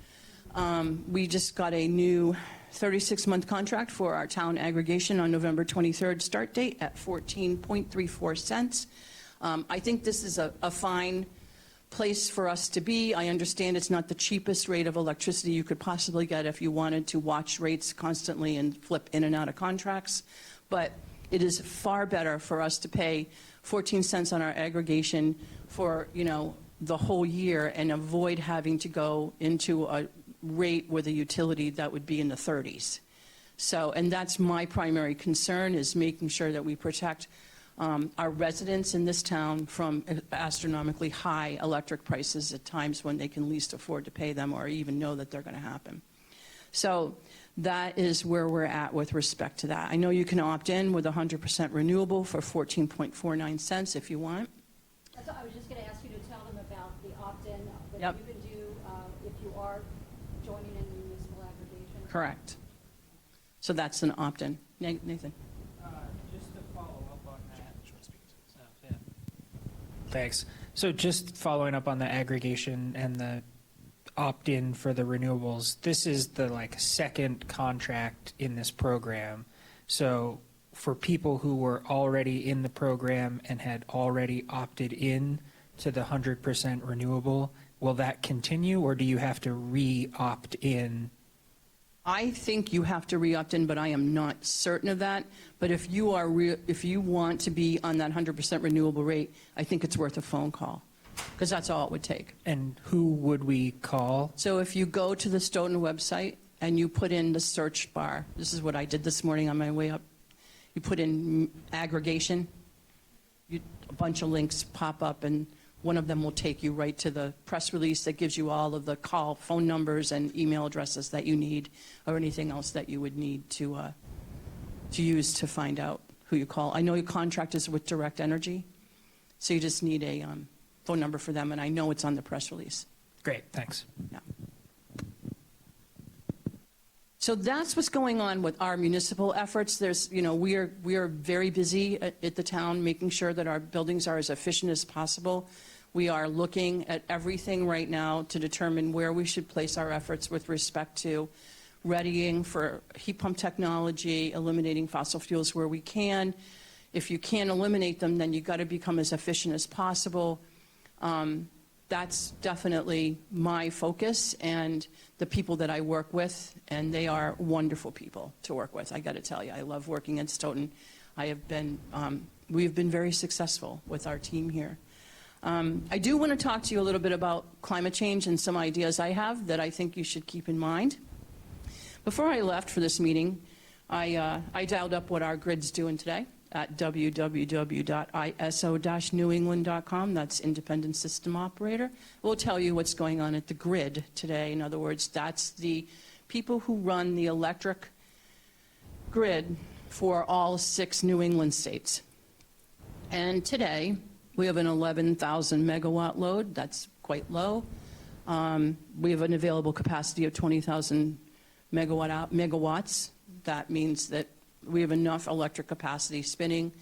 We just got a new 36-month contract for our town aggregation on November 23rd start date at 14.34 cents. I think this is a fine place for us to be. I understand it's not the cheapest rate of electricity you could possibly get if you wanted to watch rates constantly and flip in and out of contracts, but it is far better for us to pay 14 cents on our aggregation for, the whole year and avoid having to go into a rate with a utility that would be in the 30s. So, and that's my primary concern, is making sure that we protect our residents in this town from astronomically high electric prices at times when they can least afford to pay them or even know that they're going to happen. So that is where we're at with respect to that. I know you can opt in with 100% renewable for 14.49 cents if you want. That's what I was just going to ask you to tell them about the opt-in that Yep. you can do if you are joining in the municipal aggregation. Correct. So that's an opt-in. Nathan? Just to follow up on that. Yeah. Thanks. So just following up on the aggregation and the opt-in for the renewables, this is the second contract in this program. So for people who were already in the program and had already opted in to the 100% renewable, will that continue, or do you have to re-opt in? I think you have to re-opt in, but I am not certain of that. But if you want to be on that 100% renewable rate, I think it's worth a phone call, because that's all it would take. And who would we call? So if you go to the Stoughton website and you put in the search bar, this is what I did this morning on my way up. You put in aggregation, a bunch of links pop up, and one of them will take you right to the press release that gives you all of the phone numbers and email addresses that you need, or anything else that you would need to use to find out who you call. I know your contract is with Direct Energy, so you just need a phone number for them, and I know it's on the press release. Great, thanks. Yeah. So that's what's going on with our municipal efforts. There's, we are very busy at the town making sure that our buildings are as efficient as possible. We are looking at everything right now to determine where we should place our efforts with respect to readying for heat pump technology, eliminating fossil fuels where we can. If you can't eliminate them, then you've got to become as efficient as possible. That's definitely my focus and the people that I work with, and they are wonderful people to work with. I got to tell you, I love working at Stoughton. We've been very successful with our team here. I do want to talk to you a little bit about climate change and some ideas I have that I think you should keep in mind. Before I left for this meeting, I dialed up what our grid's doing today at www.iso-newengland.com. That's Independent System Operator. We'll tell you what's going on at the grid today. In other words, that's the people who run the electric grid for all 6 New England states. And today, we have an 11,000 megawatt load. That's quite low. We have an available capacity of 20,000 megawatts. That means that we have enough electric capacity spinning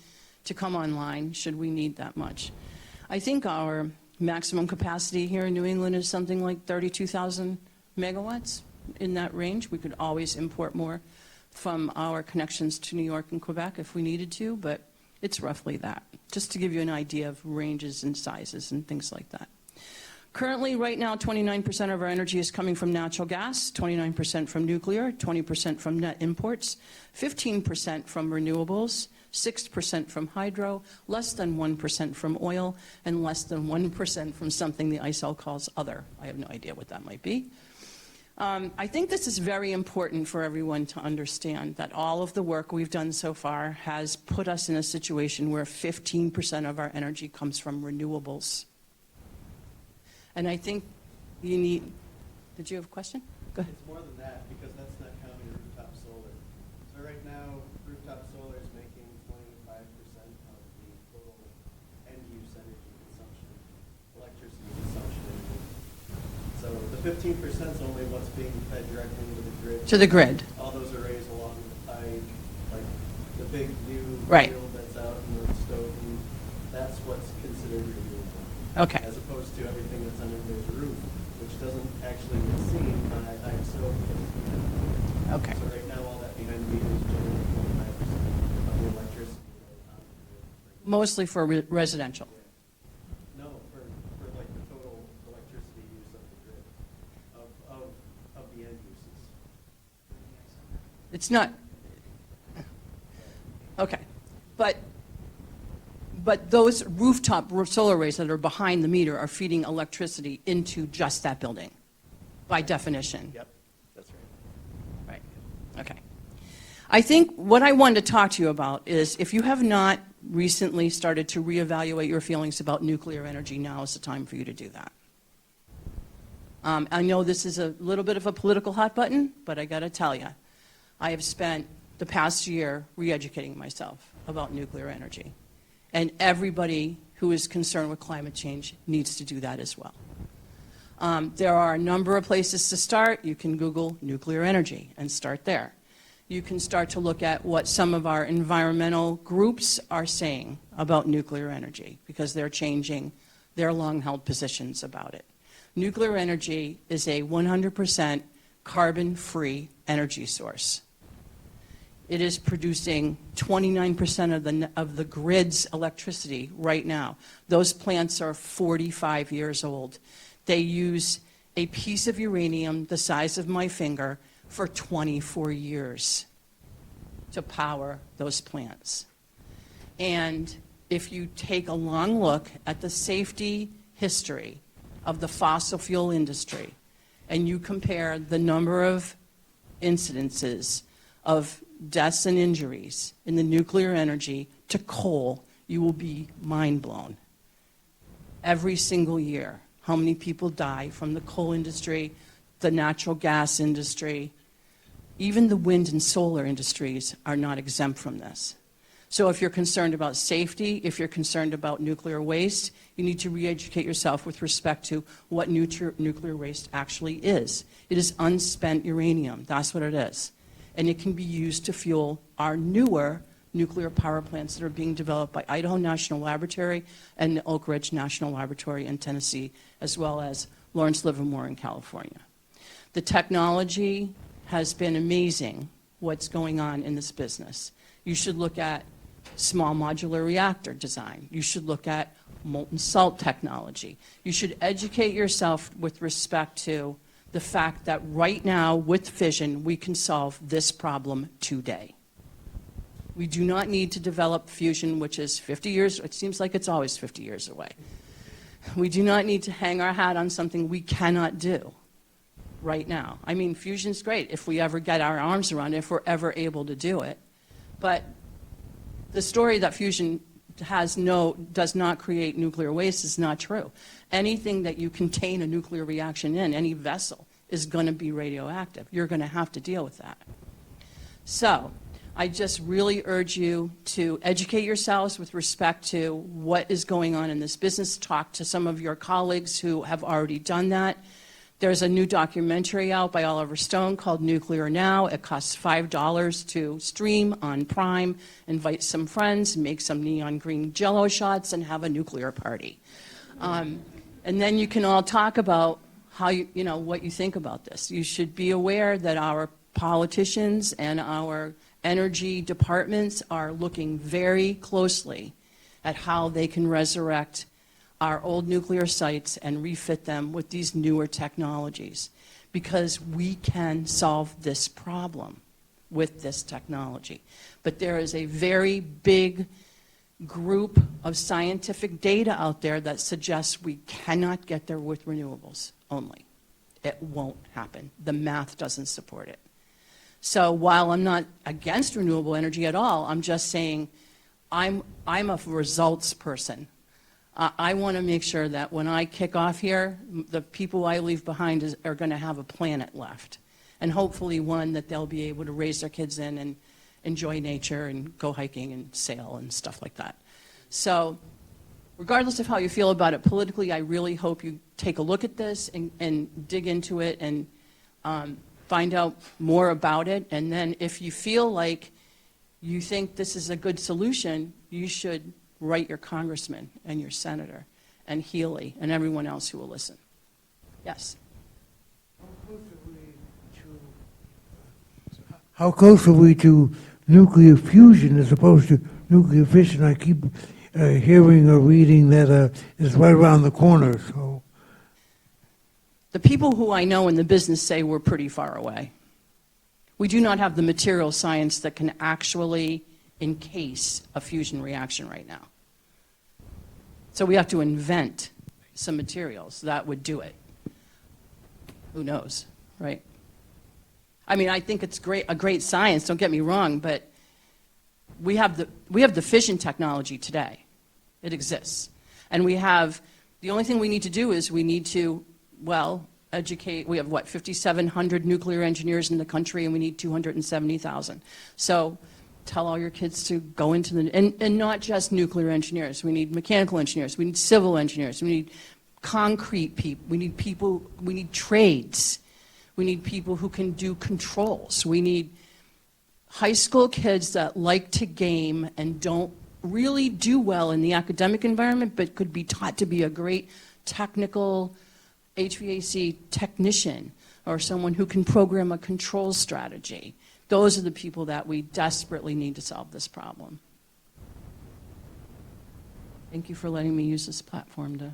to come online should we need that much. I think our maximum capacity here in New England is something like 32,000 megawatts, in that range. We could always import more from our connections to New York and Quebec if we needed to, but it's roughly that, just to give you an idea of ranges and sizes and things like that. Currently, right now, 29% of our energy is coming from natural gas, 29% from nuclear, 20% from net imports, 15% from renewables, 6% from hydro, less than 1% from oil, and less than 1% from something the ISOL calls other. I have no idea what that might be. I think this is very important for everyone to understand, that all of the work we've done so far has put us in a situation where 15% of our energy comes from renewables. And I think you need, did you have a question? Go ahead. It's more than that, because that's not counting rooftop solar. So right now, rooftop solar is making 25% of the total end-use energy consumption, electricity consumption. So the 15% is only what's being fed directly into the grid. To the grid. All those arrays along the pike, like the big new Right. field that's out in the Stoughton, that's what's considered renewable. Okay. As opposed to everything that's under the roof, which doesn't actually get seen by ISO because it's behind the meter. Okay. So right now, all that behind the meter is generating 25% of the electricity right on the grid. Mostly for residential. No, for like the total electricity use of the grid, of the end uses. It's not, okay. But those rooftop solar arrays that are behind the meter are feeding electricity into just that building, by definition. Yep, that's right. Right, okay. I think what I wanted to talk to you about is, if you have not recently started to reevaluate your feelings about nuclear energy, now is the time for you to do that. I know this is a little bit of a political hot button, but I got to tell you, I have spent the past year re-educating myself about nuclear energy. And everybody who is concerned with climate change needs to do that as well. There are a number of places to start. You can Google nuclear energy and start there. You can start to look at what some of our environmental groups are saying about nuclear energy, because they're changing their long-held positions about it. Nuclear energy is a 100% carbon-free energy source. It is producing 29% of the grid's electricity right now. Those plants are 45 years old. They use a piece of uranium the size of my finger for 24 years to power those plants. And if you take a long look at the safety history of the fossil fuel industry, and you compare the number of incidences of deaths and injuries in the nuclear energy to coal, you will be mind blown. Every single year, how many people die from the coal industry, the natural gas industry, even the wind and solar industries are not exempt from this. So if you're concerned about safety, if you're concerned about nuclear waste, you need to re-educate yourself with respect to what nuclear waste actually is. It is unspent uranium. That's what it is. And it can be used to fuel our newer nuclear power plants that are being developed by Idaho National Laboratory and the Oak Ridge National Laboratory in Tennessee, as well as Lawrence Livermore in California. The technology has been amazing, what's going on in this business. You should look at small modular reactor design. You should look at molten salt technology. You should educate yourself with respect to the fact that right now, with fission, we can solve this problem today. We do not need to develop fusion, which is 50 years, it seems like it's always 50 years away. We do not need to hang our hat on something we cannot do right now. I mean, fusion's great if we ever get our arms around it, if we're ever able to do it. But the story that fusion does not create nuclear waste is not true. Anything that you contain a nuclear reaction in, any vessel, is going to be radioactive. You're going to have to deal with that. So I just really urge you to educate yourselves with respect to what is going on in this business. Talk to some of your colleagues who have already done that. There's a new documentary out by Oliver Stone called Nuclear Now. It costs $5 to stream on Prime. Invite some friends, make some neon green Jell-O shots, and have a nuclear party. And then you can all talk about how what you think about this. You should be aware that our politicians and our energy departments are looking very closely at how they can resurrect our old nuclear sites and refit them with these newer technologies, because we can solve this problem with this technology. But there is a very big group of scientific data out there that suggests we cannot get there with renewables only. It won't happen. The math doesn't support it. So while I'm not against renewable energy at all, I'm just saying I'm a results person. I want to make sure that when I kick off here, the people I leave behind are going to have a planet left. And hopefully one that they'll be able to raise their kids in and enjoy nature and go hiking and sail and stuff like that. So regardless of how you feel about it politically, I really hope you take a look at this and dig into it and find out more about it. And then if you feel like you think this is a good solution, you should write your congressman and your senator and Healy and everyone else who will listen. Yes? How close are we to nuclear fusion as opposed to nuclear fission? I keep hearing or reading that it's right around the corner. So, The people who I know in the business say we're pretty far away. We do not have the material science that can actually encase a fusion reaction right now. So we have to invent some materials that would do it. Who knows, right? I mean, I think it's a great science, don't get me wrong, but we have the fission technology today. It exists. And the only thing we need to do is we need to, educate. We have, 5,700 nuclear engineers in the country, and we need 270,000. So tell all your kids to go into and not just nuclear engineers. We need mechanical engineers. We need civil engineers. We need concrete people. We need trades. We need people who can do controls. We need high school kids that like to game and don't really do well in the academic environment, but could be taught to be a great technical HVAC technician or someone who can program a control strategy. Those are the people that we desperately need to solve this problem. Thank you for letting me use this platform to...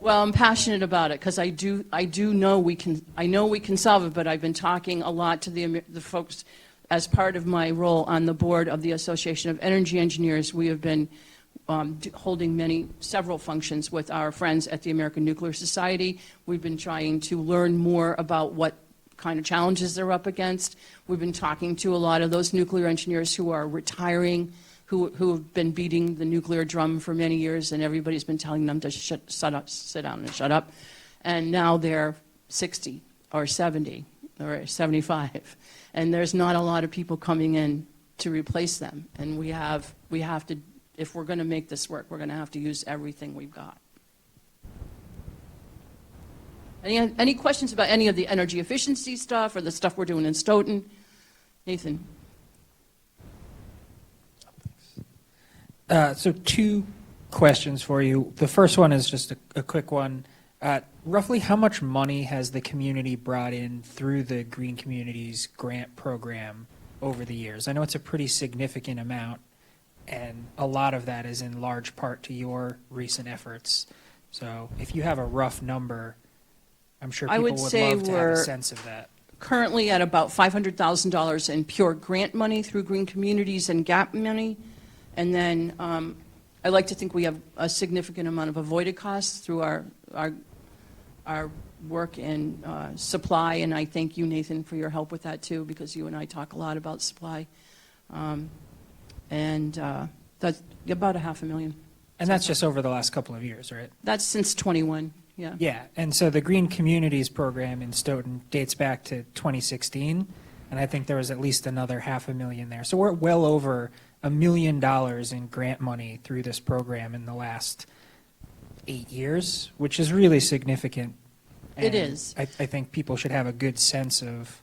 Well, I'm passionate about it because I do know we can solve it, but I've been talking a lot to the folks as part of my role on the board of the Association of Energy Engineers. We have been holding several functions with our friends at the American Nuclear Society. We've been trying to learn more about what kind of challenges they're up against. We've been talking to a lot of those nuclear engineers who are retiring, who have been beating the nuclear drum for many years, and everybody's been telling them to sit down and shut up. And now they're 60 or 70 or 75, and there's not a lot of people coming in to replace them. And we have to, if we're going to make this work, we're going to have to use everything we've got. Any questions about any of the energy efficiency stuff or the stuff we're doing in Stoughton? Nathan? So 2 questions for you. The first one is just a quick one. Roughly how much money has the community brought in through the Green Communities grant program over the years? I know it's a pretty significant amount, and a lot of that is in large part to your recent efforts. So if you have a rough number, I'm sure people would love to have a sense of that. Currently at about $500,000 in pure grant money through Green Communities and GAP money. And then I like to think we have a significant amount of avoided costs through our work in supply. And I thank you, Nathan, for your help with that too, because you and I talk a lot about supply. And that's about $500,000. And that's just over the last couple of years, right? That's since 21, yeah. Yeah, and so the Green Communities program in Stoughton dates back to 2016, and I think there was at least another $500,000 there. So we're well over $1 million in grant money through this program in the last 8 years, which is really significant. It is. I think people should have a good sense of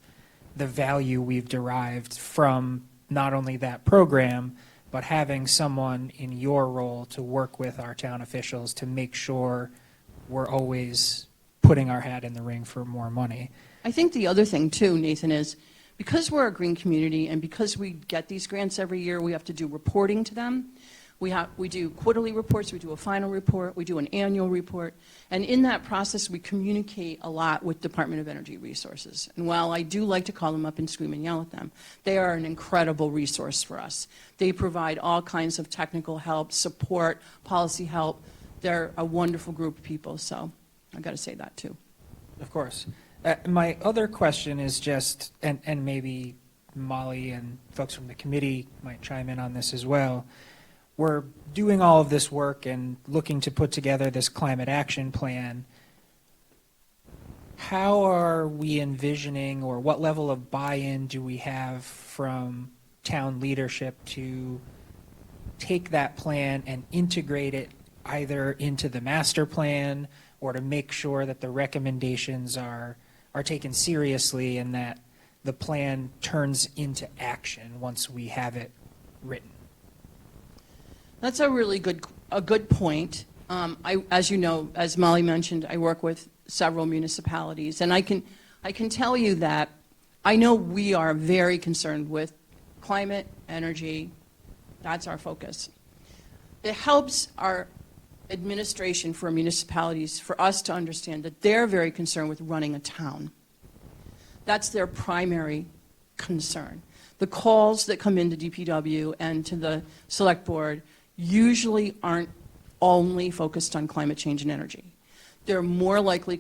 the value we've derived from not only that program, but having someone in your role to work with our town officials to make sure we're always putting our hat in the ring for more money. I think the other thing too, Nathan, is because we're a green community and because we get these grants every year, we have to do reporting to them. We do quarterly reports, we do a final report, we do an annual report, and in that process, we communicate a lot with Department of Energy Resources. And while I do like to call them up and scream and yell at them, they are an incredible resource for us. They provide all kinds of technical help, support, policy help. They're a wonderful group of people, so I've got to say that too. Of course. My other question is just, and maybe Molly and folks from the committee might chime in on this as well. We're doing all of this work and looking to put together this climate action plan. How are we envisioning, or what level of buy-in do we have from town leadership to take that plan and integrate it either into the master plan or to make sure that the recommendations are taken seriously and that the plan turns into action once we have it written? That's a really good point. As you know, as Molly mentioned, I work with several municipalities, and I can tell you that I know we are very concerned with climate, energy. That's our focus. It helps our administration for municipalities for us to understand that they're very concerned with running a town. That's their primary concern. The calls that come into DPW and to the select board usually aren't only focused on climate change and energy. They're more likely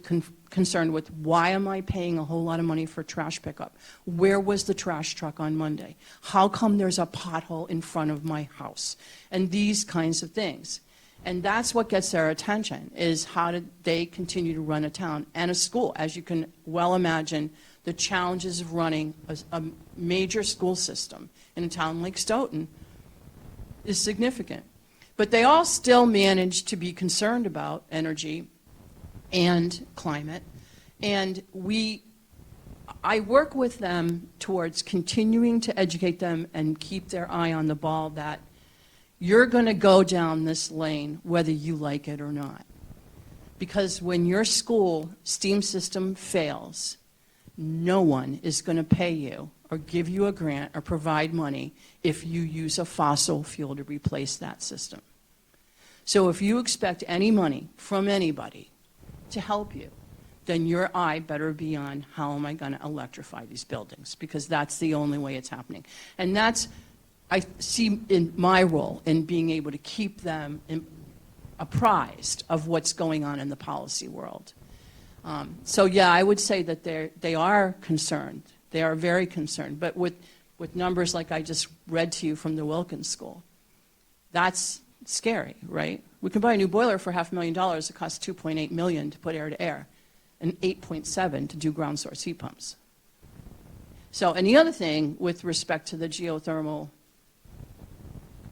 concerned with, why am I paying a whole lot of money for trash pickup? Where was the trash truck on Monday? How come there's a pothole in front of my house? And these kinds of things. And that's what gets their attention, is how do they continue to run a town and a school. As you can well imagine, the challenges of running a major school system in a town like Stoughton is significant. But they all still manage to be concerned about energy and climate. And I work with them towards continuing to educate them and keep their eye on the ball that you're going to go down this lane whether you like it or not. Because when your school STEAM system fails, no one is going to pay you or give you a grant or provide money if you use a fossil fuel to replace that system. So if you expect any money from anybody to help you, then your eye better be on, how am I going to electrify these buildings? Because that's the only way it's happening. And that's, I see in my role in being able to keep them apprised of what's going on in the policy world. So yeah, I would say that they are concerned. They are very concerned. But with numbers like I just read to you from the Wilkins School, that's scary, right? We can buy a new boiler for $500,000. It costs $2.8 million to put air to air, and $8.7 to do ground source heat pumps. So, and the other thing with respect to the geothermal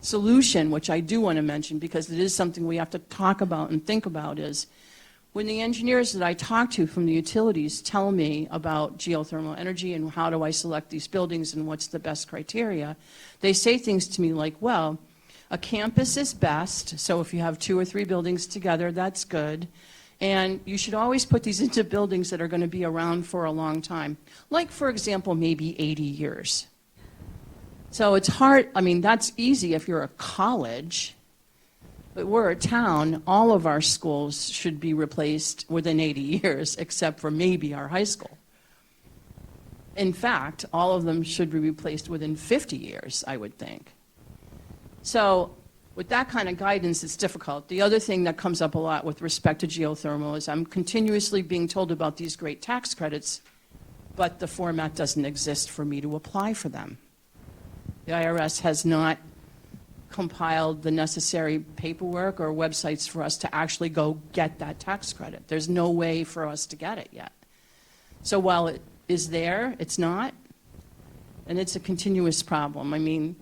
solution, which I do want to mention because it is something we have to talk about and think about, is when the engineers that I talk to from the utilities tell me about geothermal energy and how do I select these buildings and what's the best criteria, they say things to me like, well, a campus is best, so if you have 2 or 3 buildings together, that's good. And you should always put these into buildings that are going to be around for a long time. Like, for example, maybe 80 years. So it's hard, I mean, that's easy if you're a college, but we're a town. All of our schools should be replaced within 80 years, except for maybe our high school. In fact, all of them should be replaced within 50 years, I would think. So with that kind of guidance, it's difficult. The other thing that comes up a lot with respect to geothermal is I'm continuously being told about these great tax credits, but the format doesn't exist for me to apply for them. The IRS has not compiled the necessary paperwork or websites for us to actually go get that tax credit. There's no way for us to get it yet. So while it is there, it's not, and it's a continuous problem. I mean,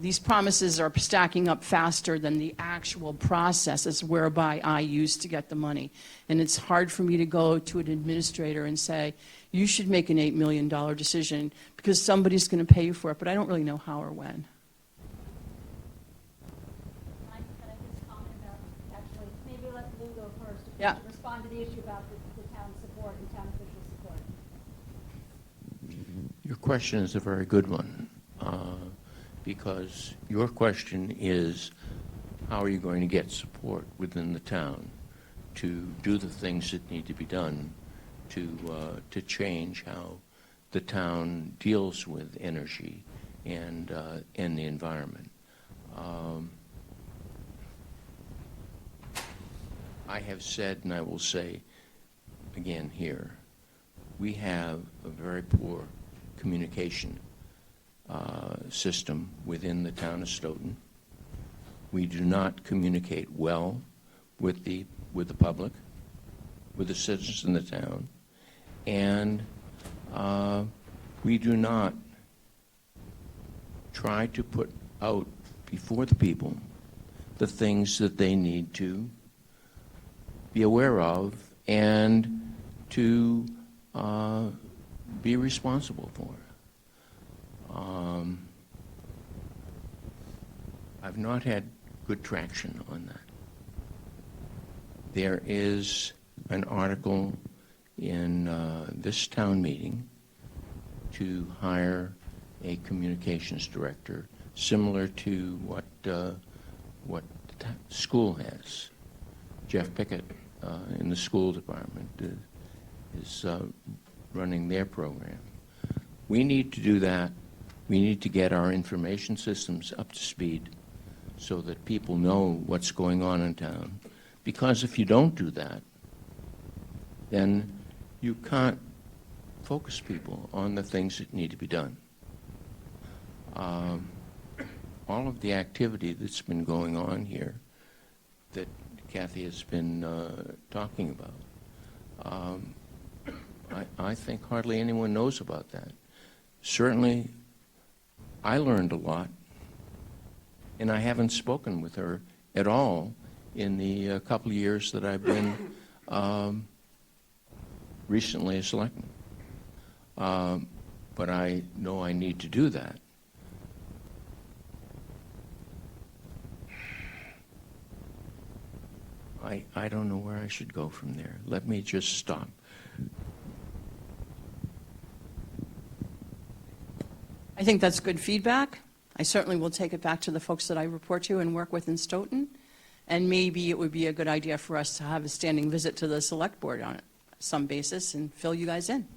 these promises are stacking up faster than the actual processes whereby I used to get the money. And it's hard for me to go to an administrator and say, you should make an $8 million decision because somebody's going to pay you for it, but I don't really know how or when. Can I just comment about, actually, maybe let Lou go first to Yeah. respond to the issue about the town support and town official support. Your question is a very good one. because your question is, how are you going to get support within the town to do the things that need to be done to change how the town deals with energy and the environment? I have said, and I will say again here, we have a very poor communication system within the town of Stoughton. We do not communicate well with the public, with the citizens in the town, and we do not try to put out before the people the things that they need to be aware of and to be responsible for. I've not had good traction on that. There is an article in this town meeting to hire a communications director similar to what the school has. Jeff Pickett in the school department is running their program. We need to do that. We need to get our information systems up to speed so that people know what's going on in town. Because if you don't do that, then you can't focus people on the things that need to be done. All of the activity that's been going on here that Kathy has been talking about, I think hardly anyone knows about that. Certainly, I learned a lot, and I haven't spoken with her at all in the couple of years that I've been recently a selectman. But I know I need to do that. I don't know where I should go from there. Let me just stop. I think that's good feedback. I certainly will take it back to the folks that I report to and work with in Stoughton. And maybe it would be a good idea for us to have a standing visit to the select board on some basis and fill you guys in.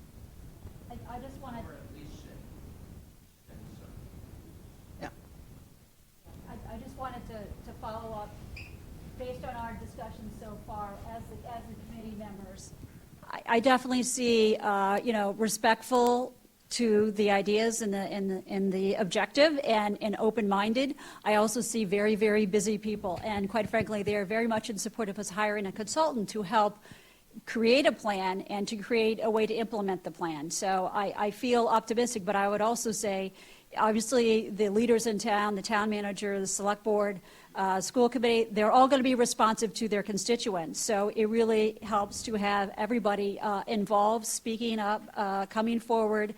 I just want to, Yeah. I just wanted to follow up, based on our discussion so far, as the committee members. I definitely see, respectful to the ideas and the objective and open-minded. I also see very, very busy people, and quite frankly, they are very much in support of us hiring a consultant to help create a plan and to create a way to implement the plan. So I feel optimistic, but I would also say, obviously, the leaders in town, the town manager, the select board, school committee, they're all going to be responsive to their constituents. So it really helps to have everybody involved, speaking up, coming forward,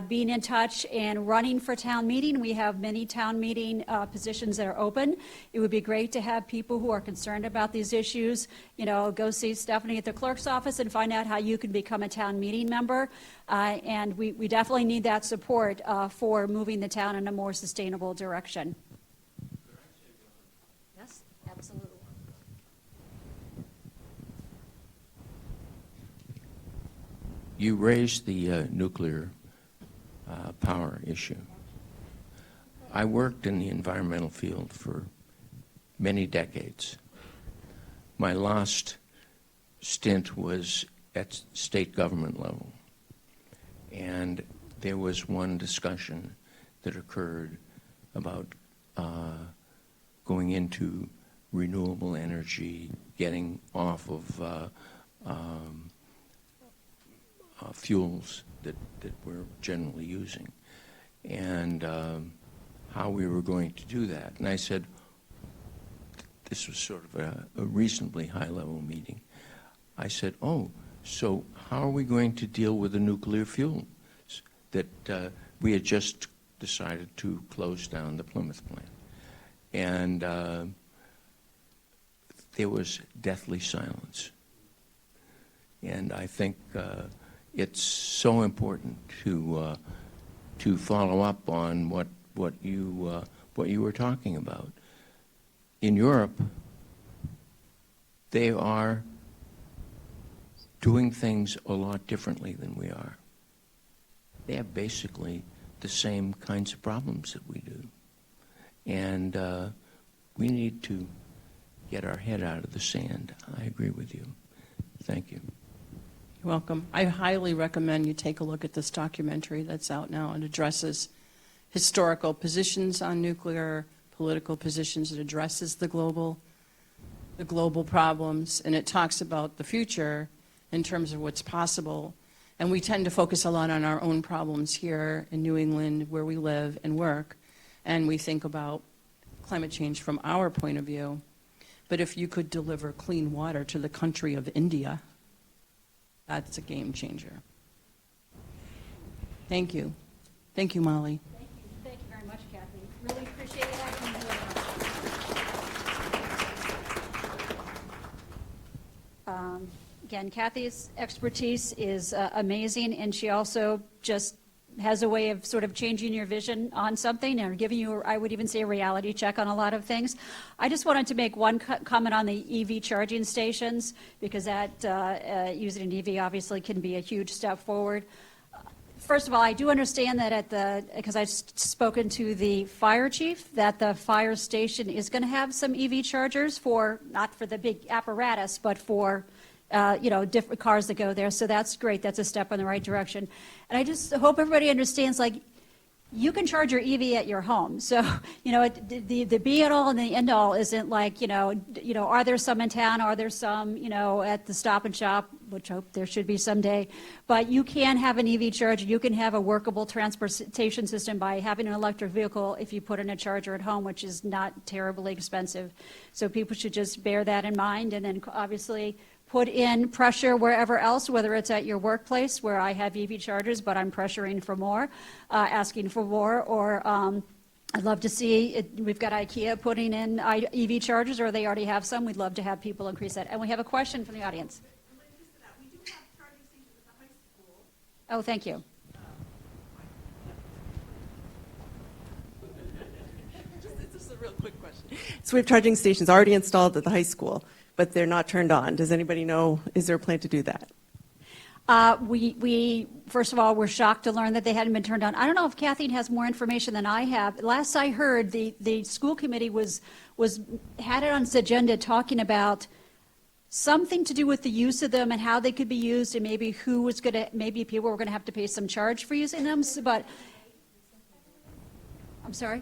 being in touch and running for town meeting. We have many town meeting positions that are open. It would be great to have people who are concerned about these issues, go see Stephanie at the clerk's office and find out how you can become a town meeting member. And we definitely need that support for moving the town in a more sustainable direction. Yes, absolutely. You raised the nuclear power issue. I worked in the environmental field for many decades. My last stint was at state government level. And there was one discussion that occurred about going into renewable energy, getting off of fuels that we're generally using, and how we were going to do that. And I said, this was sort of a reasonably high-level meeting. I said, oh, so how are we going to deal with the nuclear fuel that we had just decided to close down the Plymouth plant? And there was deathly silence. And I think it's so important to follow up on what what you were talking about. In Europe, they are doing things a lot differently than we are. They have basically the same kinds of problems that we do. And we need to get our head out of the sand. I agree with you. Thank you. You're welcome. I highly recommend you take a look at this documentary that's out now. It addresses historical positions on nuclear, political positions. It addresses the global problems, and it talks about the future in terms of what's possible. And we tend to focus a lot on our own problems here in New England, where we live and work, and we think about climate change from our point of view. But if you could deliver clean water to the country of India, that's a game changer. Thank you. Thank you, Molly. Thank you very much, Kathy. Really appreciate it. Again, Kathy's expertise is amazing, and she also just has a way of sort of changing your vision on something or giving you, I would even say, a reality check on a lot of things. I just wanted to make one comment on the EV charging stations, because that using an EV obviously can be a huge step forward. First of all, I do understand that because I've spoken to the fire chief, that the fire station is going to have some EV chargers not for the big apparatus, but for different cars that go there. So that's great. That's a step in the right direction. And I just hope everybody understands, like, you can charge your EV at your home. So, the be it all and the end all isn't like, are there some in town? Are there some, at the Stop and Shop, which I hope there should be someday. But you can have an EV charger. You can have a workable transportation system by having an electric vehicle if you put in a charger at home, which is not terribly expensive. So people should just bear that in mind. And then obviously put in pressure wherever else, whether it's at your workplace where I have EV chargers, but I'm pressuring for more, asking for more, or I'd love to see it. We've got IKEA putting in EV chargers, or they already have some. We'd love to have people increase that. And we have a question from the audience. We do have charging stations at the high school. Oh, thank you. This is a real quick question. So we have charging stations already installed at the high school, but they're not turned on. Does anybody know, is there a plan to do that? We first of all, we're shocked to learn that they hadn't been turned on. I don't know if Kathleen has more information than I have. Last I heard, the school committee had it on its agenda talking about something to do with the use of them and how they could be used, and maybe maybe people were going to have to pay some charge for using them. But I'm sorry.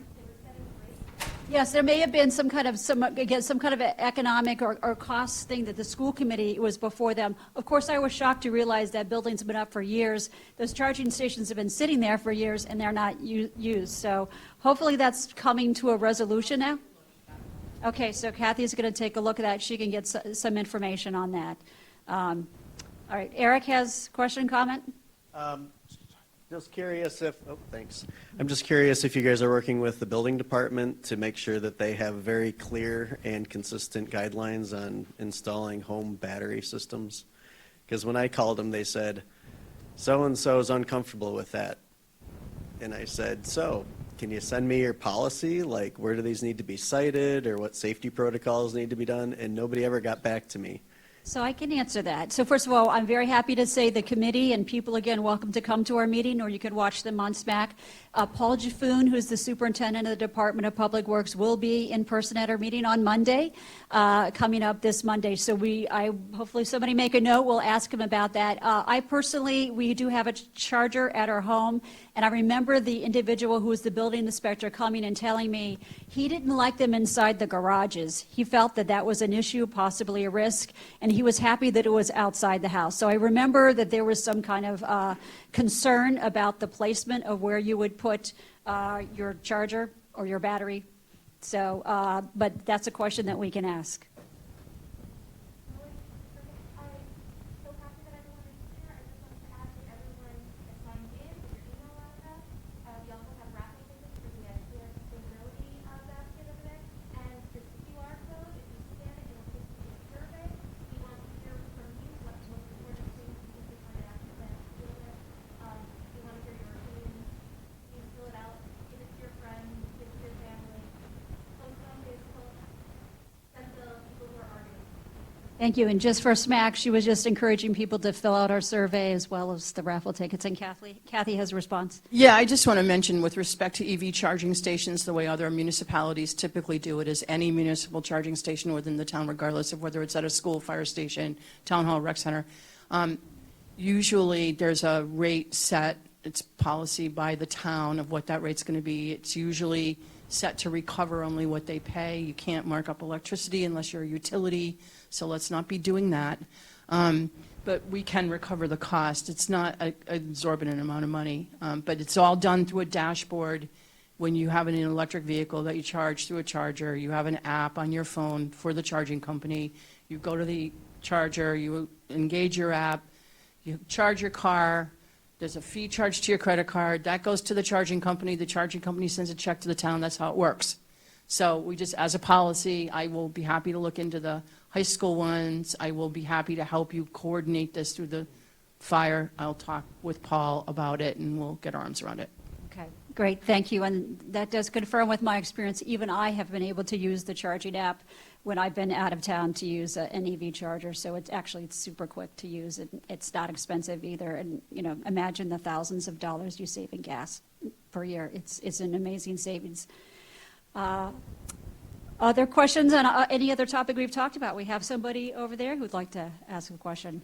Yes, there may have been some kind of economic or cost thing that the school committee was before them. Of course, I was shocked to realize that buildings have been up for years. Those charging stations have been sitting there for years, and they're not used. So hopefully that's coming to a resolution now. Okay, so Kathy's going to take a look at that. She can get some information on that. All right, Eric has question, comment? Just curious thanks. I'm just curious if you guys are working with the building department to make sure that they have very clear and consistent guidelines on installing home battery systems. Because when I called them, they said, so-and-so is uncomfortable with that. And I said, so, can you send me your policy? Like, where do these need to be cited, or what safety protocols need to be done? And nobody ever got back to me. So I can answer that. So first of all, I'm very happy to say the committee, and people, again, welcome to come to our meeting, or you could watch them on SMAC. Paul Jaffoon, who's the superintendent of the Department of Public Works, will be in person at our meeting on Monday, coming up this Monday. So hopefully somebody make a note. We'll ask him about that. We do have a charger at our home, and I remember the individual who was the building inspector coming and telling me he didn't like them inside the garages. He felt that was an issue, possibly a risk, and he was happy that it was outside the house. So I remember that there was some kind of concern about the placement of where you would put your charger or your battery. So, but that's a question that we can ask. So happy that everyone is here. I just wanted to ask that everyone is signed in with your email address. We also have raffle tickets for the sustainability basket over there. And this QR code, if you scan it, it'll take you to a survey. We want to hear from you what the most important things you think the climate action plan is deal with. We want to hear your opinions. Please fill it out, give it to your friends, Thank you. And just for SMAC, she was just encouraging people to fill out our survey as well as the raffle tickets. And Kathy has a response. Yeah, I just want to mention with respect to EV charging stations, the way other municipalities typically do it is any municipal charging station within the town, regardless of whether it's at a school, fire station, town hall, rec center. Usually there's a rate set, it's policy by the town of what that rate's going to be. It's usually set to recover only what they pay. You can't mark up electricity unless you're a utility, so let's not be doing that. But we can recover the cost. It's not an exorbitant amount of money, but it's all done through a dashboard. When you have an electric vehicle that you charge through a charger, you have an app on your phone for the charging company. You go to the charger, you engage your app, you charge your car, there's a fee charged to your credit card, that goes to the charging company sends a check to the town, that's how it works. So we just, as a policy, I will be happy to look into the high school ones, I will be happy to help you coordinate this through the fire, I'll talk with Paul about it and we'll get our arms around it. Okay, great, thank you. And that does confirm with my experience, even I have been able to use the charging app when I've been out of town to use an EV charger. So it's super quick to use. It's not expensive either. And, imagine the thousands of dollars you save in gas per year. It's an amazing savings. Other questions on any other topic we've talked about? We have somebody over there who'd like to ask a question.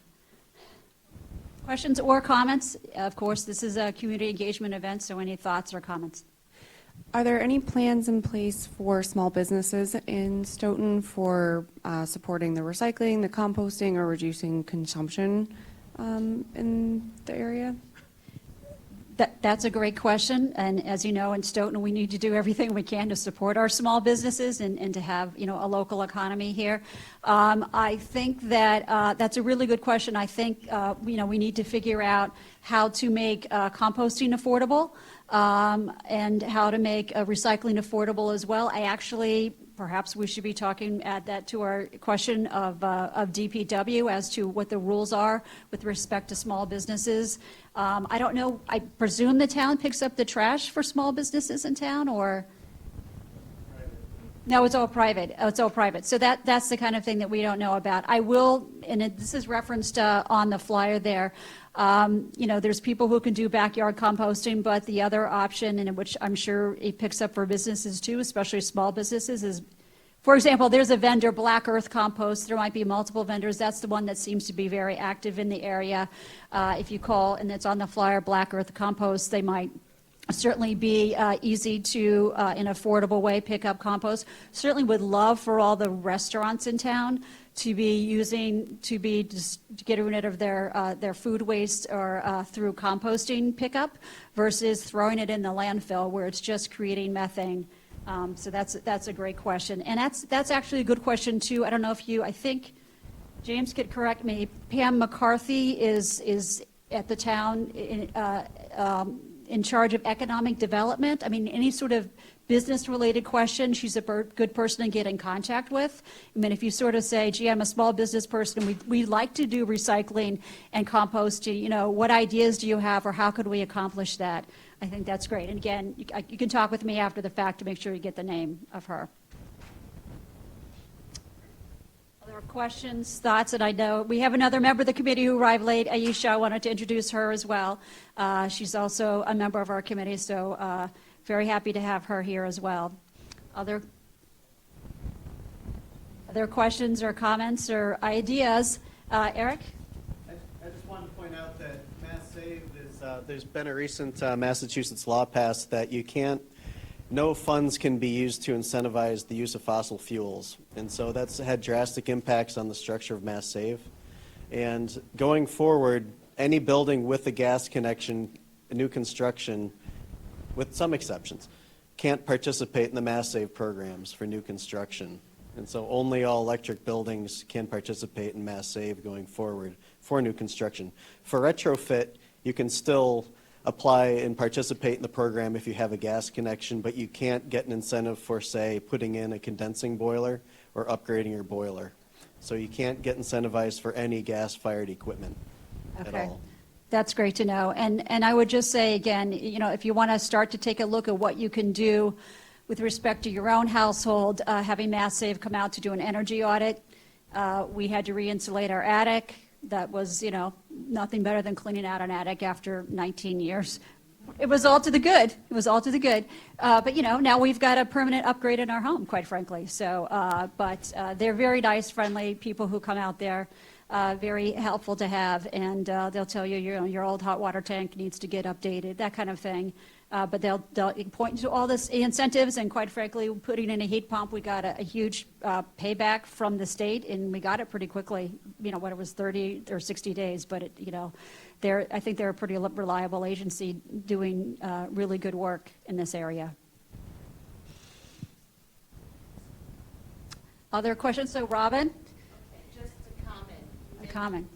Questions or comments? Of course, this is a community engagement event, so any thoughts or comments? Are there any plans in place for small businesses in Stoughton for supporting the recycling, the composting, or reducing consumption in the area? That's a great question, and as you know, in Stoughton, we need to do everything we can to support our small businesses and to have, a local economy here. I think that that's a really good question. I think, we need to figure out how to make composting affordable and how to make recycling affordable as well. Perhaps we should be add that to our question of DPW as to what the rules are with respect to small businesses. I don't know, I presume the town picks up the trash for small businesses in town, or? No, it's all private. Oh, it's all private. So that's the kind of thing that we don't know about. I will, and this is referenced on the flyer there, there's people who can do backyard composting, but the other option, and which I'm sure it picks up for businesses too, especially small businesses, is, for example, there's a vendor, Black Earth Compost. There might be multiple vendors. That's the one that seems to be very active in the area. If you call, and it's on the flyer, Black Earth Compost, they might certainly be easy to, in an affordable way, pick up compost. Certainly would love for all the restaurants in town to just get rid of their food waste or through composting pickup versus throwing it in the landfill where it's just creating methane. So that's a great question, and that's actually a good question too. I don't know if I think James could correct me. Pam McCarthy is at the town in charge of economic development. I mean, any sort of business-related question, she's a good person to get in contact with. I mean, if you sort of say, gee, I'm a small business person, we like to do recycling and composting, what ideas do you have, or how could we accomplish that? I think that's great. And again, you can talk with me after the fact to make sure you get the name of her. Other questions, thoughts? And I know we have another member of the committee who arrived late, Aisha. I wanted to introduce her as well. She's also a member of our committee, so very happy to have her here as well. Other questions or comments or ideas? Eric? I just wanted to point out that Mass Save is, there's been a recent Massachusetts law passed that no funds can be used to incentivize the use of fossil fuels. And so that's had drastic impacts on the structure of Mass Save. And going forward, any building with a gas connection, new construction, with some exceptions, can't participate in the Mass Save programs for new construction. And so only all electric buildings can participate in Mass Save going forward for new construction. For retrofit, you can still apply and participate in the program if you have a gas connection, but you can't get an incentive for, say, putting in a condensing boiler or upgrading your boiler. So you can't get incentivized for any gas-fired equipment at all. That's great to know. And I would just say again, if you want to start to take a look at what you can do with respect to your own household, having Mass Save come out to do an energy audit We had to re-insulate our attic. That was, nothing better than cleaning out an attic after 19 years. It was all to the good. It was all to the good. But, now we've got a permanent upgrade in our home, quite frankly. So, but they're very nice, friendly people who come out there, very helpful to have. And they'll tell you, your old hot water tank needs to get updated, that kind of thing. But they'll point to all this incentives, and quite frankly, putting in a heat pump, we got a huge payback from the state, and we got it pretty quickly. What it was 30 or 60 days, but I think they're a pretty reliable agency doing really good work in this area. Other questions? So, Robin? Just a comment. A comment.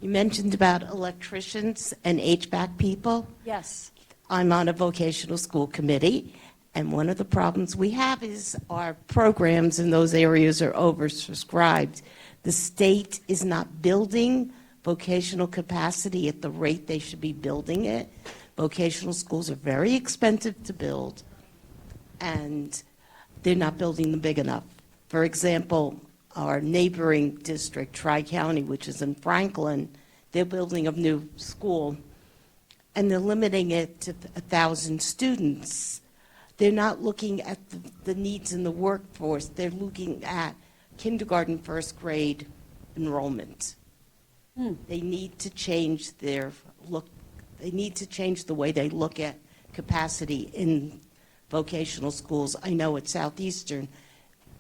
You mentioned about electricians and HVAC people. Yes. I'm on a vocational school committee, and one of the problems we have is our programs in those areas are oversubscribed. The state is not building vocational capacity at the rate they should be building it. Vocational schools are very expensive to build, and they're not building them big enough. For example, our neighboring district, Tri-County, which is in Franklin, they're building a new school, and they're limiting it to 1,000 students. They're not looking at the needs in the workforce. They're looking at kindergarten, first grade enrollment. They need to change their look. They need to change the way they look at capacity in vocational schools. I know at Southeastern,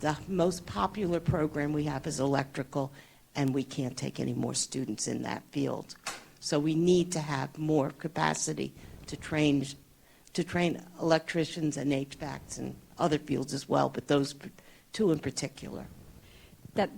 the most popular program we have is electrical, and we can't take any more students in that field. So we need to have more capacity to train electricians and HVACs and other fields as well, but those two in particular.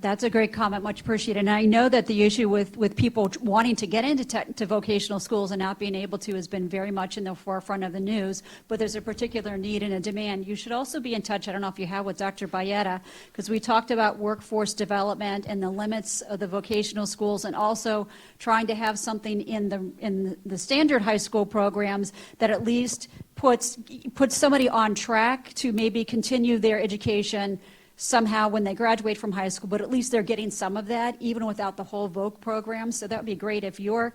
That's a great comment, much appreciated. And I know that the issue with people wanting to get into vocational schools and not being able to has been very much in the forefront of the news, but there's a particular need and a demand. You should also be in touch, I don't know if you have, with Dr. Bayetta, because we talked about workforce development and the limits of the vocational schools, and also trying to have something in the standard high school programs that at least puts somebody on track to maybe continue their education somehow when they graduate from high school, but at least they're getting some of that, even without the whole VOC program. So that would be great if your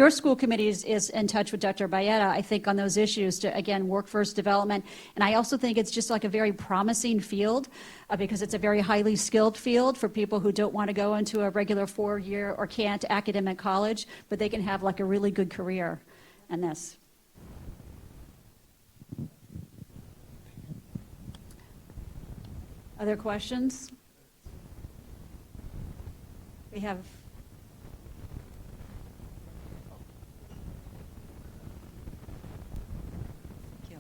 school committee is in touch with Dr. Bayetta, I think, on those issues to, again, workforce development. And I also think it's just like a very promising field because it's a very highly skilled field for people who don't want to go into a regular 4-year or can't academic college, but they can have like a really good career in this. Other questions? We have. Thank you.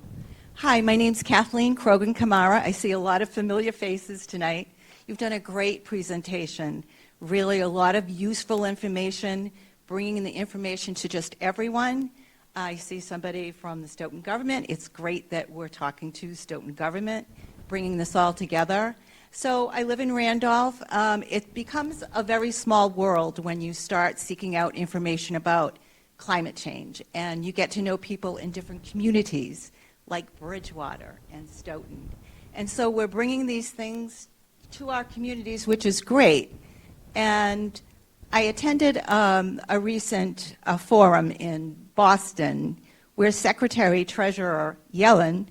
Hi, my name's Kathleen Krogan-Kamara. I see a lot of familiar faces tonight. You've done a great presentation. Really a lot of useful information, bringing the information to just everyone. I see somebody from the Stoughton government. It's great that we're talking to Stoughton government, bringing this all together. So I live in Randolph. It becomes a very small world when you start seeking out information about climate change, and you get to know people in different communities like Bridgewater and Stoughton. And so we're bringing these things to our communities, which is great. And I attended a recent forum in Boston where Secretary Treasurer Yellen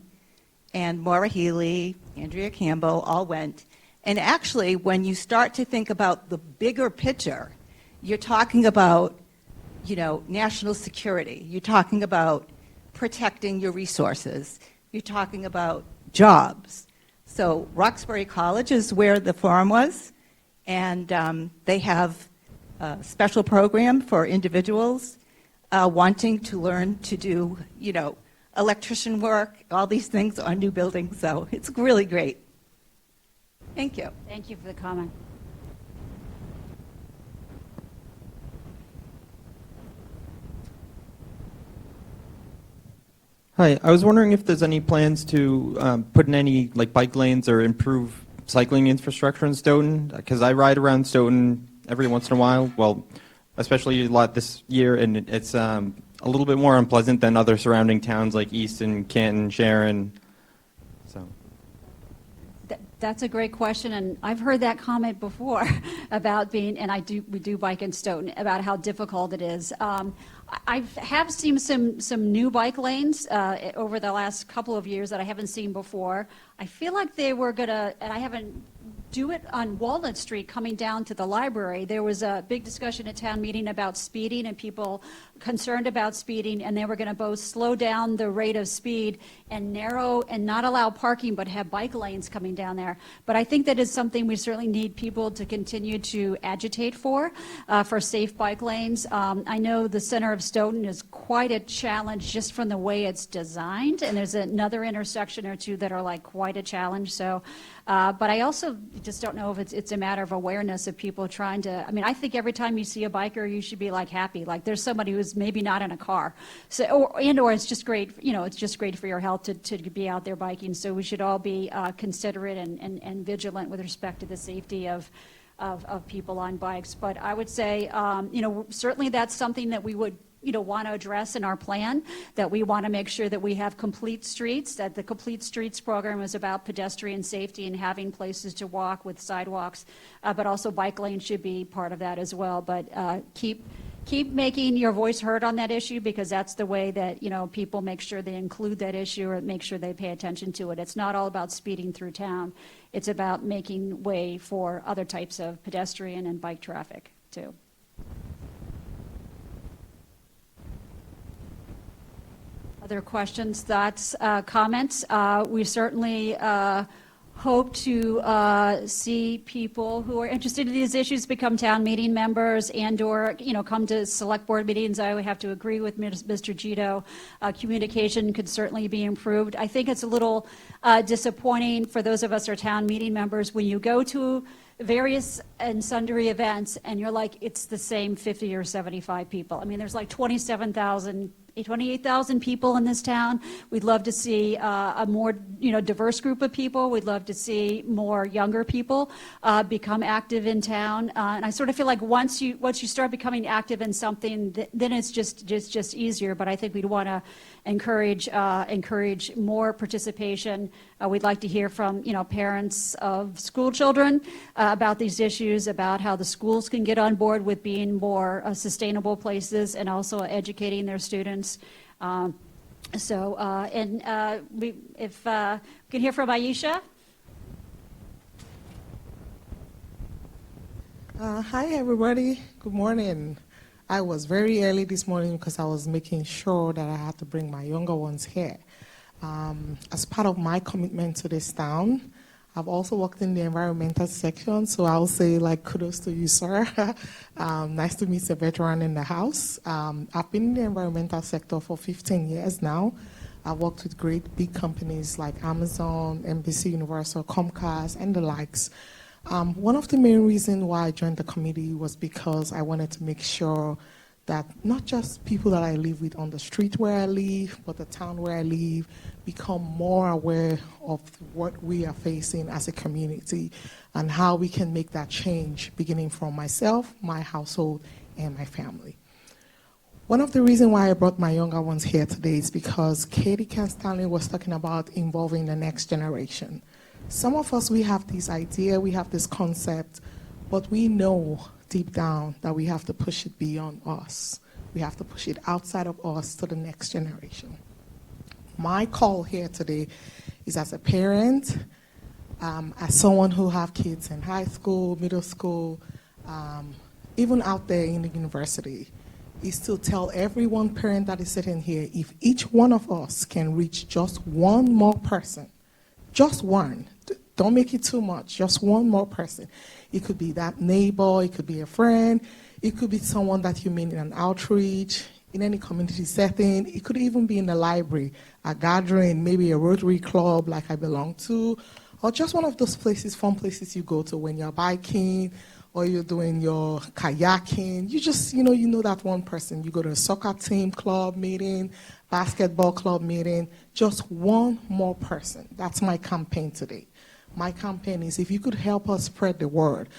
and Maura Healey, Andrea Campbell, all went. And actually, when you start to think about the bigger picture, you're talking about, national security. You're talking about protecting your resources. You're talking about jobs. So Roxbury College is where the forum was, and they have a special program for individuals wanting to learn to do, electrician work, all these things on new buildings, so it's really great. Thank you. Thank you for the comment. Hi, I was wondering if there's any plans to put in any bike lanes or improve cycling infrastructure in Stoughton, because I ride around Stoughton every once in a while, well, especially a lot this year, and it's a little bit more unpleasant than other surrounding towns like Easton, Canton, Sharon. So That's a great question, and I've heard that comment before about being, and we do bike in Stoughton, about how difficult it is. I have seen some new bike lanes over the last couple of years that I haven't seen before. I feel like they were gonna, and I haven't, do it on Walnut Street coming down to the library. There was a big discussion at town meeting about speeding and people concerned about speeding, and they were going to both slow down the rate of speed and narrow and not allow parking but have bike lanes coming down there. But I think that is something we certainly need people to continue to agitate for safe bike lanes. I know the center of Stoughton is quite a challenge just from the way it's designed, and there's another intersection or two that are like quite a challenge. So, but I also just don't know if it's a matter of awareness of people trying to, I mean, I think every time you see a biker, you should be like happy, like there's somebody who's maybe not in a car. So, or it's just great, it's just great for your health to be out there biking. So we should all be considerate and vigilant with respect to the safety of people on bikes. But I would say, certainly that's something that we would want to address in our plan, that we want to make sure that we have complete streets, that the Complete Streets program is about pedestrian safety and having places to walk with sidewalks, but also bike lanes should be part of that as well. But keep making your voice heard on that issue, because that's the way that, people make sure they include that issue or make sure they pay attention to it. It's not all about speeding through town. It's about making way for other types of pedestrian and bike traffic too. Other questions, thoughts, comments? We certainly hope to see people who are interested in these issues become town meeting members and/or come to select board meetings. I would have to agree with Mr. Gito. Communication could certainly be improved. I think it's a little disappointing for those of us who are town meeting members when you go to various and sundry events and you're like, it's the same 50 or 75 people. I mean, there's like 28,000 people in this town. We'd love to see a more diverse group of people. We'd love to see more younger people become active in town. And I sort of feel like once you start becoming active in something, then it's just easier. But I think we'd want to encourage more participation. We'd like to hear from parents of school children about these issues, about how the schools can get on board with being more sustainable places and also educating their students. If we can hear from Aisha. Hi, everybody. Good morning. I was very early this morning because I was making sure that I had to bring my younger ones here. As part of my commitment to this town, I've also worked in the environmental section, so I'll say kudos to you, sir. Nice to meet a veteran in the house. I've been in the environmental sector for 15 years now. I've worked with great big companies like Amazon, NBC Universal, Comcast, and the likes. One of the main reasons why I joined the committee was because I wanted to make sure that not just people that I live with on the street where I live, but the town where I live, become more aware of what we are facing as a community and how we can make that change, beginning from myself, my household, and my family. One of the reasons why I brought my younger ones here today is because Katie Stanley was talking about involving the next generation. Some of us, we have this idea, we have this concept, but we know deep down that we have to push it beyond us. We have to push it outside of us to the next generation. My call here today is as a parent, as someone who have kids in high school, middle school, even out there in the university, is to tell every one parent that is sitting here, if each one of us can reach just one more person, just one, don't make it too much, just one more person. It could be that neighbor, it could be a friend, it could be someone that you meet in an outreach, in any community setting. It could even be in the library, a gathering, maybe a Rotary Club like I belong to, or just one of those places, fun places you go to when you're biking or you're doing your kayaking. You just, you know that one person. You go to a soccer team club meeting, basketball club meeting, just one more person. That's my campaign today. My campaign is if you could help us spread the word.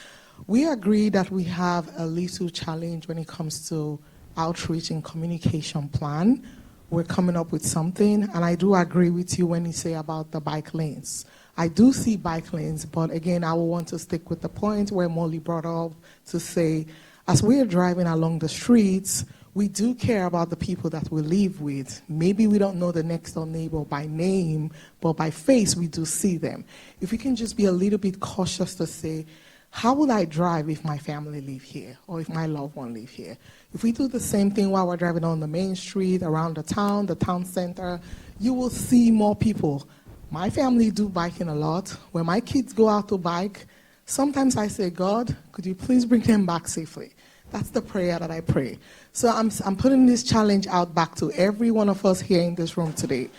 We agree that we have a little challenge when it comes to outreach and communication plan. we're coming up with something. And I do agree with you when you say about the bike lanes. I do see bike lanes, but again, I will want to stick with the point where Molly brought up to say, as we are driving along the streets, we do care about the people that we live with. Maybe we don't know the next door neighbor by name, but by face we do see them. If we can just be a little bit cautious to say, how will I drive if my family live here or if my loved one live here? If we do the same thing while we're driving on the main street, around the town center, you will see more people. My family do biking a lot. When my kids go out to bike, sometimes I say, God, could you please bring them back safely? That's the prayer that I pray. So I'm putting this challenge out back to every one of us here in this room today.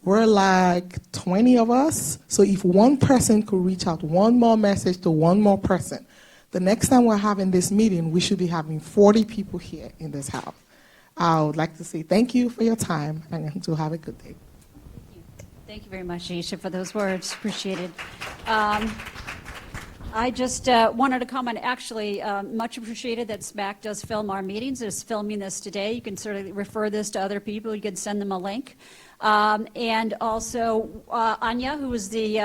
We're like 20 of us, so if one person could reach out one more message to one more person, the next time we're having this meeting, we should be having 40 people here in this house. I would like to say thank you for your time and to have a good day. Thank you very much, Aisha, for those words. Appreciate it. I just wanted to comment, actually, much appreciated that SMAC does film our meetings. It's filming this today. You can certainly refer this to other people. You can send them a link. And also, Anya, who is the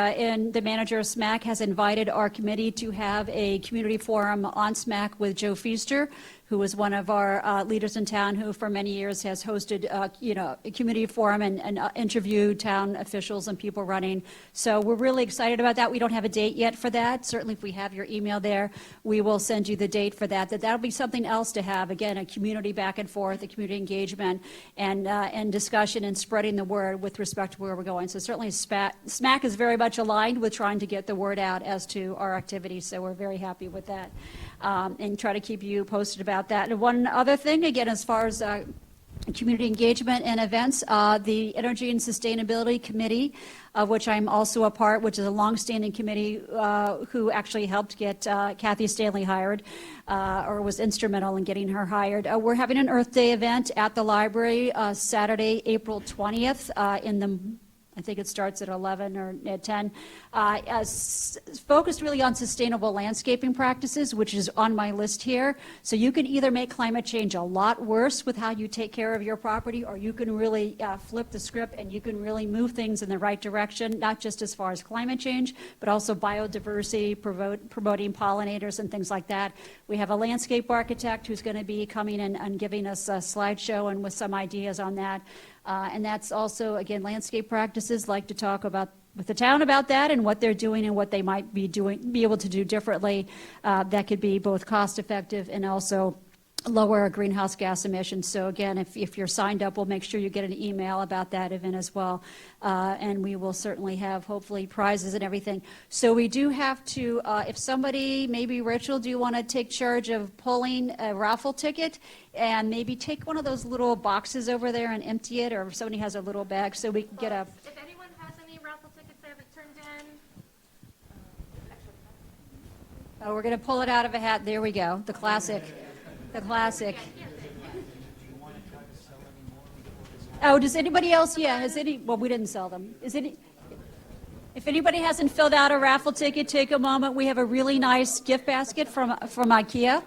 manager of SMAC, has invited our committee to have a community forum on SMAC with Joe Feaster, who is one of our leaders in town, who for many years has hosted, a community forum and interviewed town officials and people running. So we're really excited about that. We don't have a date yet for that. Certainly, if we have your email there, we will send you the date for that. That'll be something else to have. Again, a community back and forth, a community engagement, and discussion and spreading the word with respect to where we're going. So certainly, SMAC is very much aligned with trying to get the word out as to our activities. So we're very happy with that, and try to keep you posted about that. And one other thing, again, as far as community engagement and events, the Energy and Sustainability Committee, of which I'm also a part, which is a longstanding committee who actually helped get Kathy Stanley hired, or was instrumental in getting her hired. We're having an Earth Day event at the library Saturday, April 20th, I think it starts at 11 or at 10, focused really on sustainable landscaping practices, which is on my list here. So you can either make climate change a lot worse with how you take care of your property, or you can really flip the script and you can really move things in the right direction, not just as far as climate change, but also biodiversity, promoting pollinators and things like that. We have a landscape architect who's going to be coming in and giving us a slideshow and with some ideas on that. And that's also, again, landscape practices. Like to talk about with the town about that and what they're doing and what they might be able to do differently. That could be both cost effective and also lower our greenhouse gas emissions. So again, if you're signed up, we'll make sure you get an email about that event as well. And we will certainly have, hopefully, prizes and everything. So we do have to, if somebody, maybe Rachel, do you want to take charge of pulling a raffle ticket and maybe take one of those little boxes over there and empty it, or if somebody has a little bag so we can get a... If anyone has any raffle tickets they haven't turned in. Oh, we're going to pull it out of a hat. There we go. The classic. The classic. Oh, does anybody else? Yeah, well, we didn't sell them. If anybody hasn't filled out a raffle ticket, take a moment. We have a really nice gift basket from IKEA.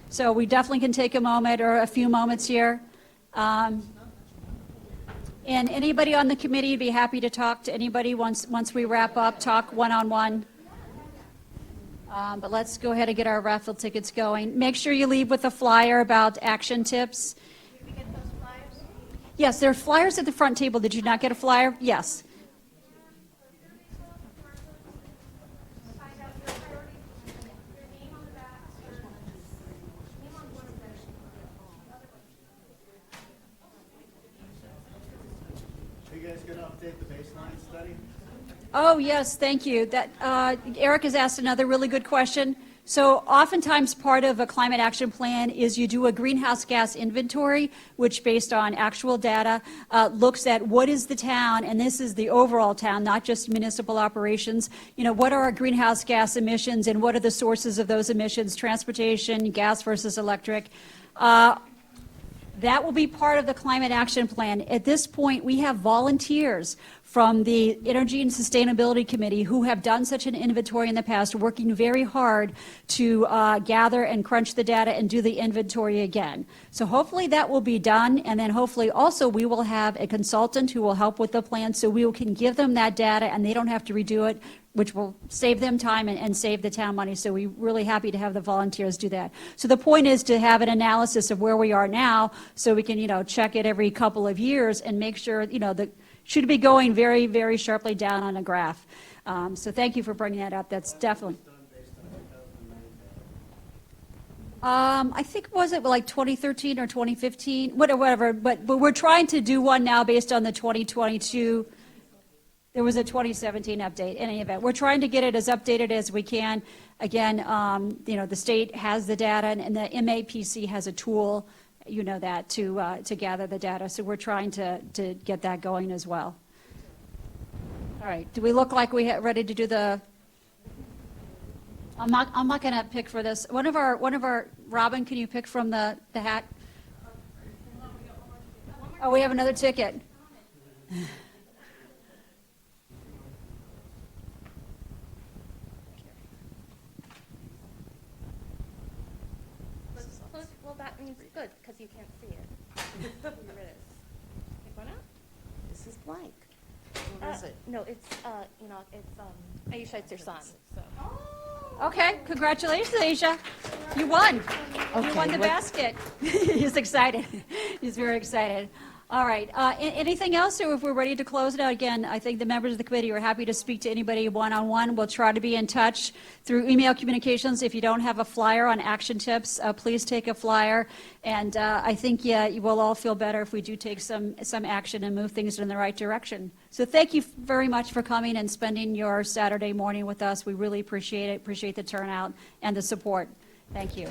So we definitely can take a moment or a few moments here. And anybody on the committee would be happy to talk to anybody once we wrap up, talk one-on-one. But let's go ahead and get our raffle tickets going. Make sure you leave with a flyer about action tips. Did we get those flyers? Yes, there are flyers at the front table. Did you not get a flyer? Yes. Are you guys going to update the baseline study? Oh, yes, thank you. Eric has asked another really good question. So oftentimes part of a climate action plan is you do a greenhouse gas inventory, which based on actual data looks at what is the town, and this is the overall town, not just municipal operations. What are our greenhouse gas emissions and what are the sources of those emissions, transportation, gas versus electric. That will be part of the climate action plan. At this point, we have volunteers from the Energy and Sustainability Committee who have done such an inventory in the past, working very hard to gather and crunch the data and do the inventory again. So hopefully that will be done, and then hopefully also we will have a consultant who will help with the plan, so we can give them that data and they don't have to redo it, which will save them time and save the town money. So we're really happy to have the volunteers do that. So the point is to have an analysis of where we are now, so we can, check it every couple of years and make sure, that should be going very, very sharply down on a graph. So thank you for bringing that up. That's definitely. I think, was it like 2013 or 2015, whatever, but we're trying to do one now based on the 2022. There was a 2017 update in any event. We're trying to get it as updated as we can. Again, the state has the data, and the MAPC has a tool, that to gather the data. So we're trying to get that going as well. All right. Do we look like we're ready to do the? I'm not going to pick for this. One of our Robin, can you pick from the hat? Oh, we have another ticket. Well, that means good, because you can't see it. Here it is. Pick one out. This is blank. What is it? No, it's, Aisha, it's your son, so. Okay, congratulations, Aisha. You won. You won the basket. He's excited. He's very excited. All right. Anything else, or if we're ready to close it out? Again, I think the members of the committee are happy to speak to anybody one-on-one. We'll try to be in touch through email communications. If you don't have a flyer on action tips, please take a flyer. And I think, you will all feel better if we do take some action and move things in the right direction. So thank you very much for coming and spending your Saturday morning with us. We really appreciate it, appreciate the turnout and the support. Thank you.